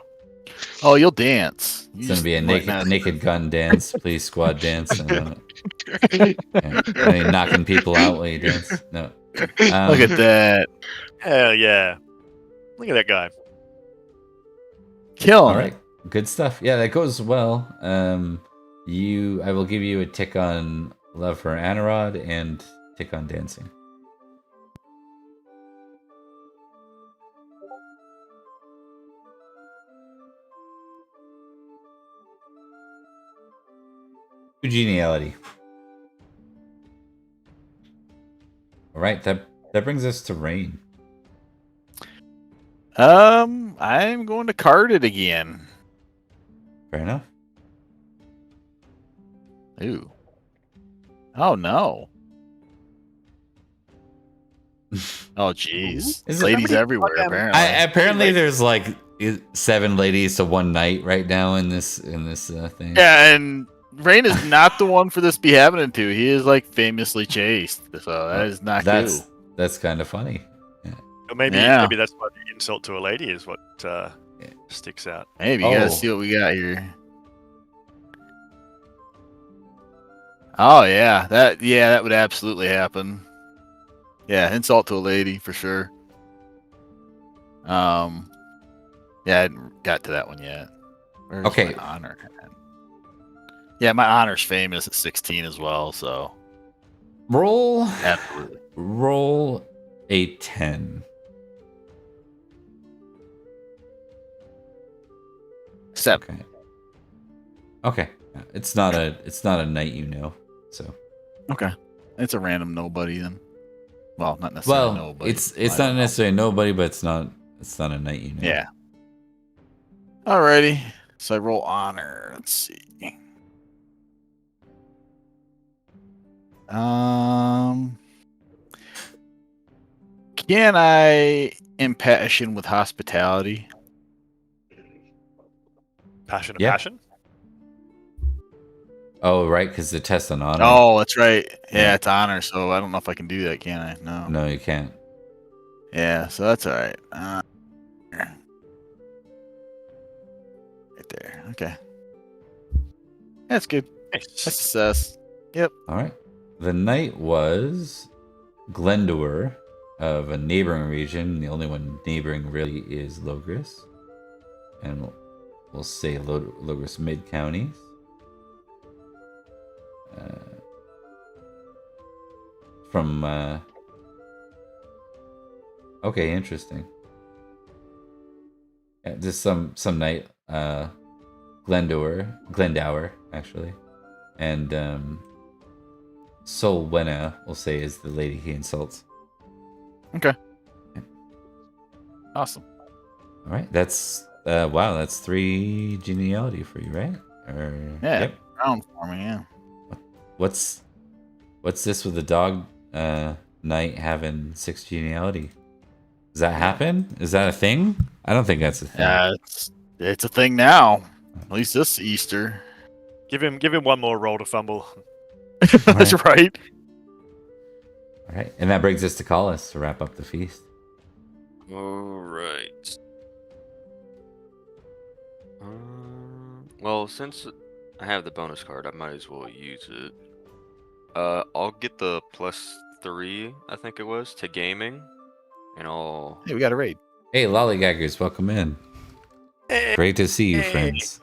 Oh, you'll dance. It's gonna be a naked gun dance, please squad dance. And, knocking people out while you dance. No. Look at that. Hell yeah. Look at that guy. Killing All right. Good stuff. Yeah, that goes well. I will give you a tick on love for Anarod and tick on dancing. Geniality. All right, that brings us to Rain. I'm going to card it again. Fair enough. Ooh. Oh no. Oh jeez. Ladies everywhere apparently. Apparently there's like 7 ladies to one night right now in this thing. Yeah, and Rain is not the one for this to be happening to. He is like famously chaste, so that is not cool. That's kind of funny. Yeah. Or maybe that's why the insult to a lady is what sticks out. Maybe you gotta see what we got here. Oh yeah, that would absolutely happen. Yeah, insult to a lady for sure. Yeah, I hadn't got to that one yet. Where's okay. My honor? Yeah, my honor's famous at 16 as well, so roll absolutely. Roll a 10. 7. Okay. It's not a knight you know, so. Okay. It's a random nobody then. Well, not necessarily nobody. It's not necessarily nobody, but it's not a knight you know. Yeah. Alrighty. So I roll honor. Let's see. Can I impassion with hospitality? Passion of Yeah. passion? Oh, right, because the test on honor. Oh, that's right. Yeah, it's honor, so I don't know if I can do that, can I? No, you can't. Yeah, so that's all right. Right there. Okay. That's good. Nice. That's success. Yep. All right. The knight was Glendor of a neighboring region. The only one neighboring really is Logris. And we'll say Logris mid-counties. Okay, interesting. Yeah, just some knight, Glendower actually, and Solwena we'll say is the lady he insults. Okay. Yeah. Awesome. All right, that's wow, that's 3 geniality for you, right? Yeah. Yep. Round for me, yeah. What's this with the dog knight having 6 geniality? Does that happen? Is that a thing? I don't think that's a thing. Yeah, it's a thing now. At least this Easter. Give him one more roll to fumble. That's right. All right, and that brings us to Collis to wrap up the feast. All right. Well, since I have the bonus card, I might as well use it. I'll get the +3, I think it was, to gaming, and I'll. Hey, we got a raid. Hey, lollygaggers, welcome in. Great to see you, friends.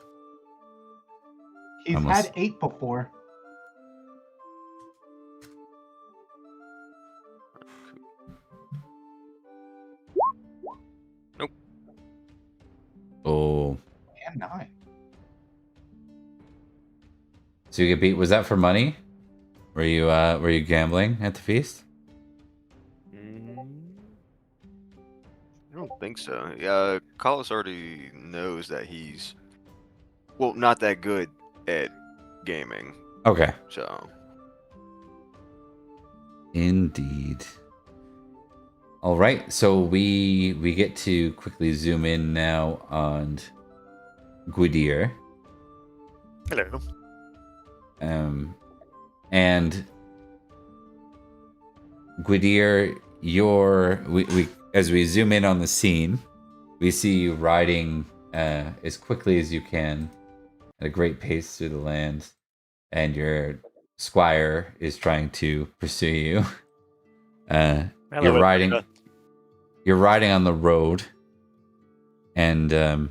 He's had 8 before. So you get beat. Was that for money? Were you gambling at the feast? I don't think so. Collis already knows that he's not that good at gaming. Okay. So Indeed. All right, so we get to quickly zoom in now on Gwydir. Hello. And Gwydir, we as we zoom in on the scene, we see you riding as quickly as you can at a great pace through the land, and your squire is trying to pursue you. Hello, You're riding on the road, and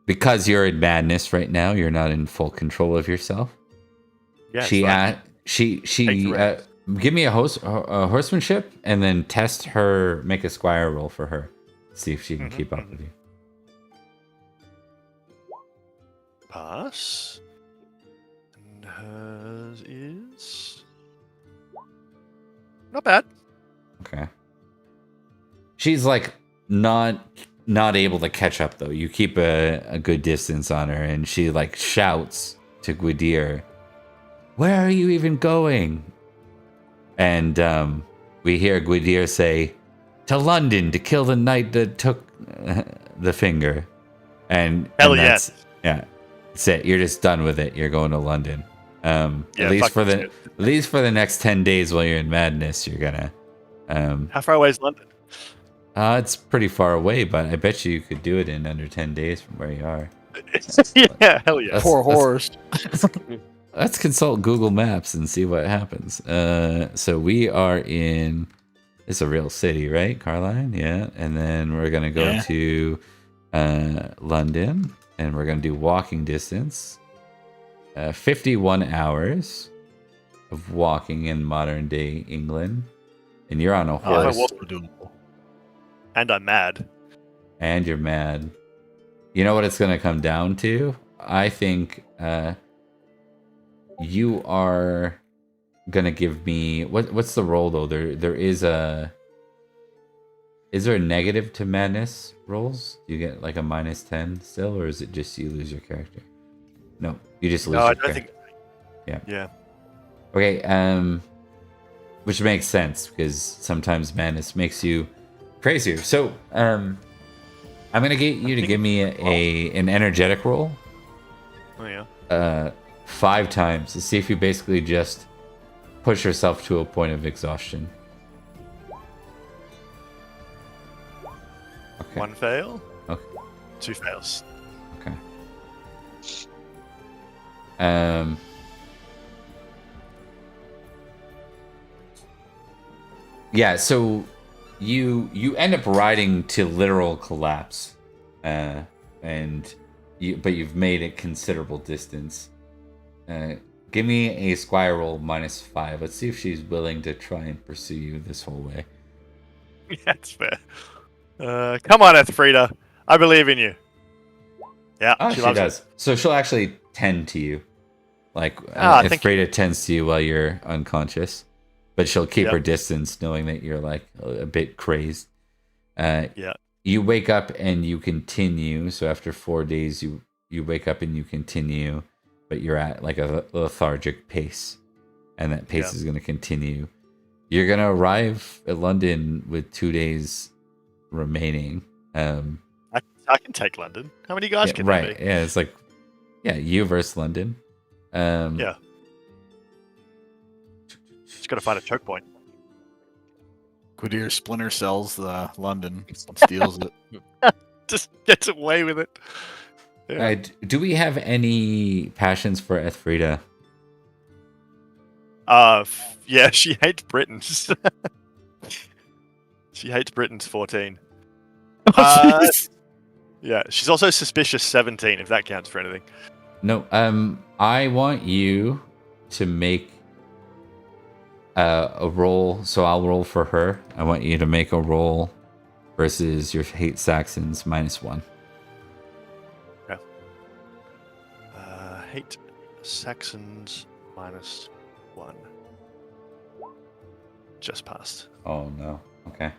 because you're in madness right now, you're not in full control of yourself. Yeah, she Take give me a horsemanship, and then test her. Make a squire roll for her. See if she can keep up with you. Pass. And hers is not bad. Okay. She's like not able to catch up though. You keep a good distance on her, and she like shouts to Gwydir, "Where are you even going?" And we hear Gwydir say, "To London to kill the knight that took the finger." And Hell that's, yes. yeah, that's it. You're just done with it. You're going to London. Yeah, at least fuck this at least for the next 10 days while you're in madness, you're gonna. How far away is London? It's pretty far away, but I bet you could do it in under 10 days from where you are. Yeah, hell yeah. Poor horse. Let's consult Google Maps and see what happens. So we are in. It's a real city, right? Carline, yeah. And then we're gonna go to London, and we're gonna do walking distance. 51 hours of walking in modern day England, and you're on a horse. And I'm mad. And you're mad. You know what it's going to come down to? I think you are going to give me what's the roll though? There is a negative to madness rolls? Do you get like a -10 still, or is it just you lose your character? No, you just lose. No, your I don't character. think. Yeah. Okay. Which makes sense because sometimes madness makes you crazier. So, I'm gonna get you to give me an energetic roll. Oh yeah. 5 times to see if you basically just push yourself to a point of exhaustion. Okay. 1 fail. Okay. 2 fails. Okay. Yeah. So. You end up riding to literal collapse, but you've made a considerable distance. Give me a squire roll -5. Let's see if she's willing to try and pursue you this whole way. Yeah, that's fair. Come on, Ethelfrida. I believe in you. Yeah, She loves does. it. So she'll actually tend to you, like thank if Freda tends to you while you're unconscious. But she'll keep her distance, knowing that you're like a bit crazed. You wake up and you continue. So after 4 days, you wake up and you continue, but you're at like a lethargic pace, and that pace is going to continue. You're going to arrive at London with 2 days remaining. I can take London. How many guys can there be? Yeah, it's like you versus London. Yeah. Just got to find a choke point. Gwydir splinter sells London, steals it. Just gets away with it. Yeah. Do we have any passions for Ethelfrida? Yeah, she hates Britons. She hates Britons 14. Yeah, she's also suspicious 17, if that counts for anything. No, I want you to make a roll. So I'll roll for her. I want you to make a roll versus your hate Saxons -1. Yeah. hate Saxons -1. Just passed. Oh no. Okay.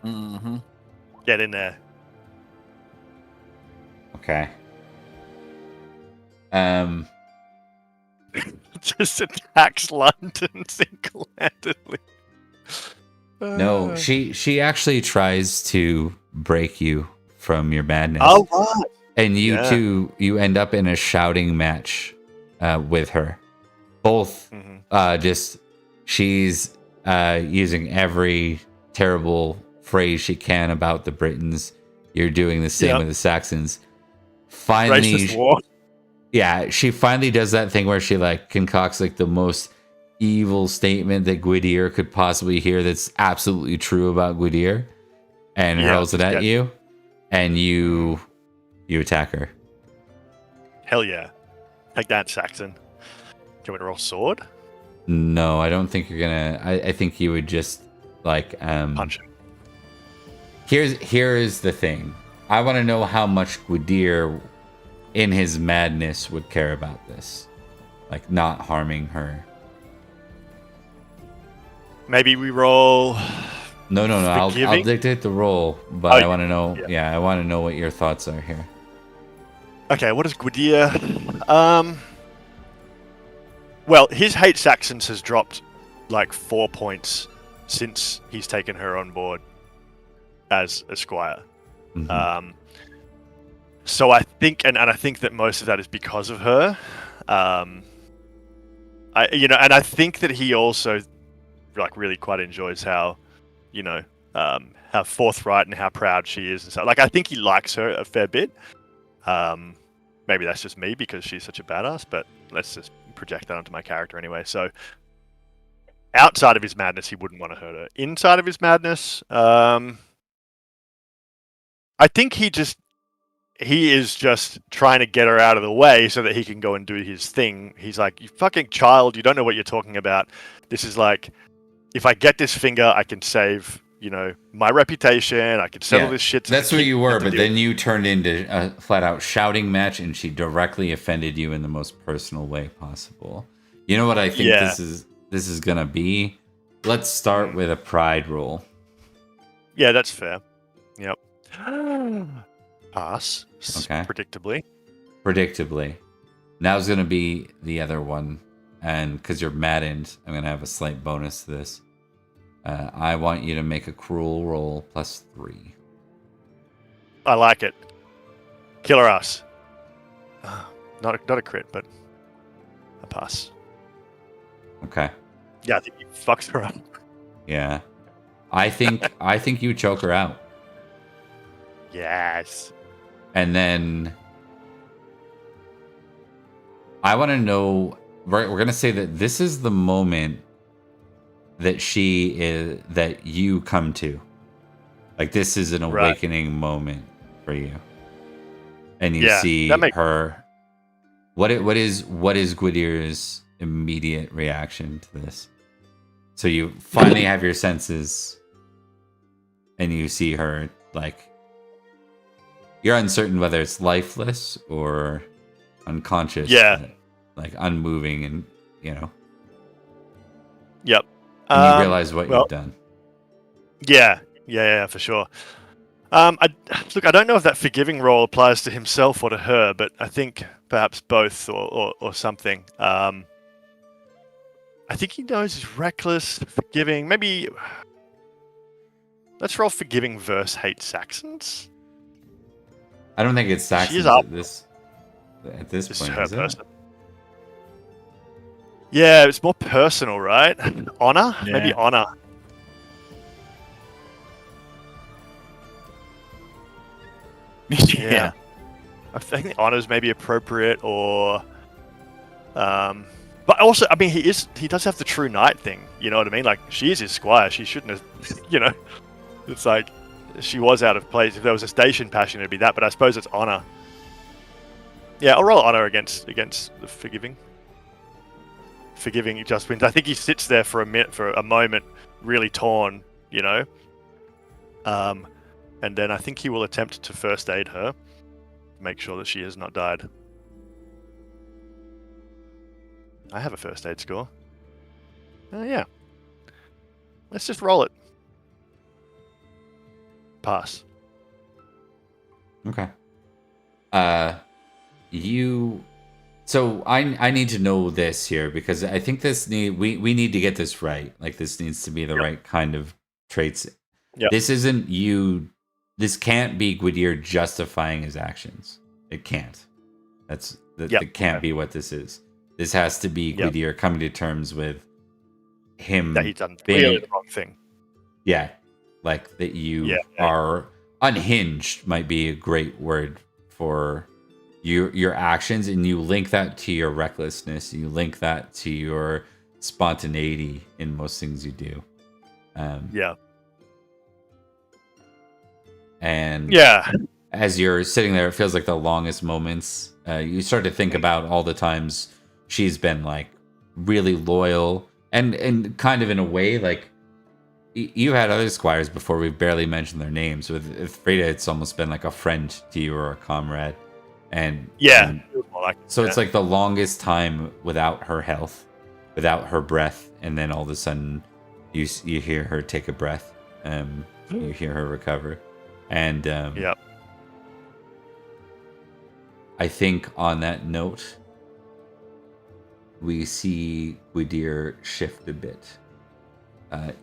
Mm-hmm. Get in there. Okay. Just attacks London single-handedly. No, she actually tries to break you from your madness. Oh, right. And you Yeah. two, you end up in a shouting match with her. Both just, she's using every terrible phrase she can about the Britons. You're doing the same with the Saxons. Finally, Racist war. yeah, she finally does that thing where she like concocts like the most evil statement that Gwydir could possibly hear that's absolutely true about Gwydir, and hurls it at you, and you attack her. Hell yeah. Take that, Saxon. Do you want me to roll sword? No, I don't think you're gonna. I think you would just like Punch him. Here's the thing. I want to know how much Gwydir, in his madness, would care about this, like not harming her. Maybe we roll. No. I'll dictate the roll, but I want to know. Yeah, I want to know what your thoughts are here. Okay, what is Gwydir? Well, his hate Saxons has dropped like 4 points since he's taken her on board as a squire. Mm-hmm. So I think, and I think that most of that is because of her. And I think that he also like really quite enjoys how, how forthright and how proud she is and stuff. Like I think he likes her a fair bit. Maybe that's just me because she's such a badass, but let's just project that onto my character anyway. So outside of his madness, he wouldn't want to hurt her. Inside of his madness, I think he is just trying to get her out of the way so that he can go and do his thing. He's like, you fucking child, you don't know what you're talking about. This is like, if I get this finger, I can save, my reputation. I can settle this shit. That's where you were, but then you turned into a flat-out shouting match, and she directly offended you in the most personal way possible. You know what I think this is gonna be? Let's start with a pride roll. Yeah, that's fair. Yep. Pass. Okay. Predictably. Now's gonna be the other one, and because you're maddened, I'm gonna have a slight bonus to this. I want you to make a cruel roll +3. I like it. Killer ass. Not a crit, but a pass. Okay. Yeah, I think you fucked her up. Yeah. I think you choke her out. Yes. And then I want to know, we're going to say that this is the moment that you come to. Like this is an awakening moment for you. And you see her. What is Gwydir's immediate reaction to this? So you finally have your senses and you see her like, you're uncertain whether it's lifeless or unconscious. Yeah. Like unmoving and, Yep. And you realize what you've done. Yeah, for sure. I don't know if that forgiving role applies to himself or to her, but I think perhaps both or something. I think he knows he's reckless, forgiving. Maybe let's roll forgiving versus hate Saxons. I don't think it's Saxons at this point. Her is person. Yeah, it's more personal, right? Honor? Yeah. Maybe honor. Yeah. I think honors may be appropriate, or but also, I mean, he does have the true knight thing, you know what I mean? Like, she is his squire, she shouldn't have it's like she was out of place. If there was a station passion, it'd be that, but I suppose it's honor. Yeah, I'll roll honor against the forgiving. Forgiving just wins. I think he sits there for a moment, really torn, and then I think he will attempt to first aid her, make sure that she has not died. I have a first aid score. Yeah. Let's just roll it. Pass. Okay. So I need to know this here because I think we need to get this right. Like this needs to be the right kind of traits. Yep. This isn't you. This can't be Gwydir justifying his actions. It can't. That can't be what this is. This has to be Gwydir coming to terms with him That he's done being the wrong thing. Yeah, like that you are unhinged might be a great word for your actions, and you link that to your recklessness. You link that to your spontaneity in most things you do. And as you're sitting there, it feels like the longest moments. You start to think about all the times she's been like really loyal and kind of in a way like you had other squires before. We've barely mentioned their names. With Freda, it's almost been like a friend to you or a comrade. And so it's like the longest time without her health, without her breath, and then all of a sudden you hear her take a breath. You hear her recover, and I think on that note, we see Gwydir shift a bit.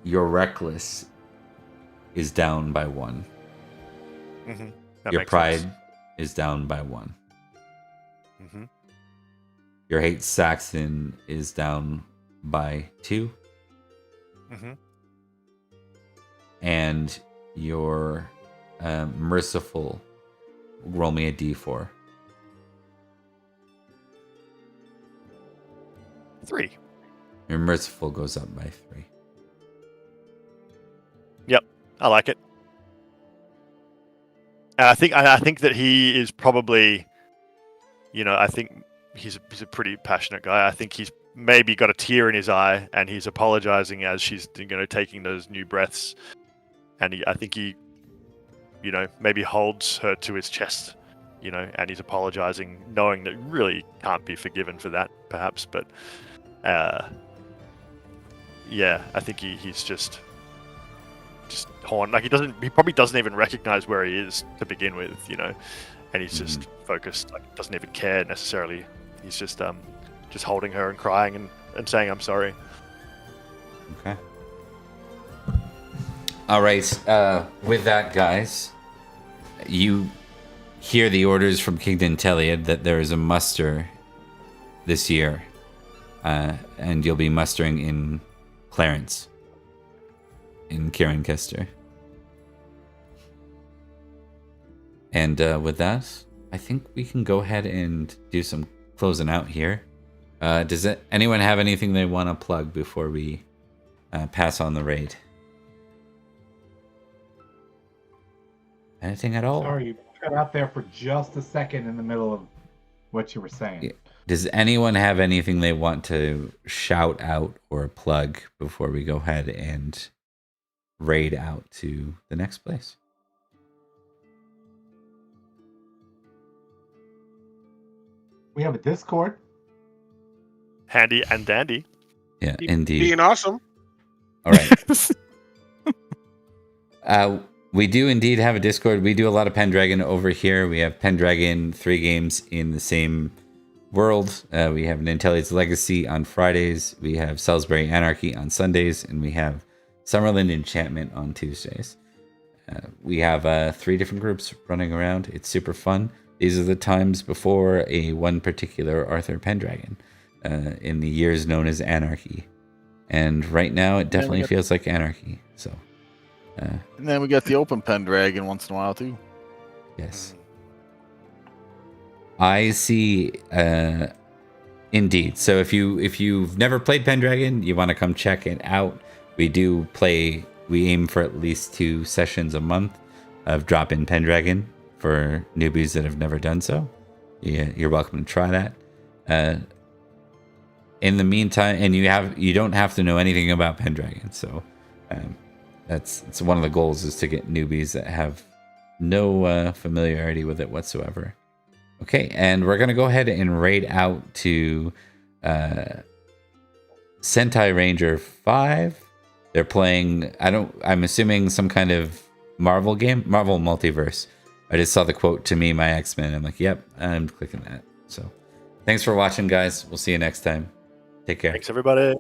Your reckless is down by 1. Your pride is down by 1. Your hate Saxon is down by 2. And your merciful, roll me a d4. 3. Your merciful goes up by 3. Yep, I like it. And I think that he is probably, I think he's a pretty passionate guy. I think he's maybe got a tear in his eye, and he's apologizing as she's taking those new breaths. And I think he, maybe holds her to his chest, and he's apologizing, knowing that really can't be forgiven for that, perhaps. But, I think he's just torn. Like he probably doesn't even recognize where he is to begin with, and he's just focused, like doesn't even care necessarily. He's just holding her and crying and saying, "I'm sorry." Okay. All right. With that, guys, you hear the orders from King Nanteleod that there is a muster this year, and you'll be mustering in Clarence, in Cirencester. And with that, I think we can go ahead and do some closing out here. Does anyone have anything they want to plug before we pass on the raid? Anything at all? Sorry, you cut out there for just a second in the middle of what you were saying. Yeah. Does anyone have anything they want to shout out or plug before we go ahead and raid out to the next place? We have a Discord. Handy and dandy. Yeah, indeed. Being awesome. All right. We do indeed have a Discord. We do a lot of Pendragon over here. We have Pendragon 3 games in the same world. We have Nanteleod's Legacy on Fridays. We have Salisbury Anarchy on Sundays. And we have Summerland Enchantment on Tuesdays. We have 3 different groups running around. It's super fun. These are the times before one particular Arthur Pendragon in the years known as Anarchy. And right now it definitely feels like Anarchy. So, and then we got the open Pendragon once in a while too. Yes. I see. Indeed. So if you've never played Pendragon, you want to come check it out. We do play. We aim for at least 2 sessions a month of drop-in Pendragon for newbies that have never done so. Yeah, you're welcome to try that. In the meantime, and you don't have to know anything about Pendragon. So it's one of the goals is to get newbies that have no familiarity with it whatsoever. Okay, and we're gonna go ahead and raid out to Sentai Ranger 5. They're playing, I'm assuming some kind of Marvel game, Marvel Multiverse. I just saw the quote to me, my X-Men. I'm like, yep, I'm clicking that. So thanks for watching, guys. We'll see you next time. Take care. Thanks, everybody.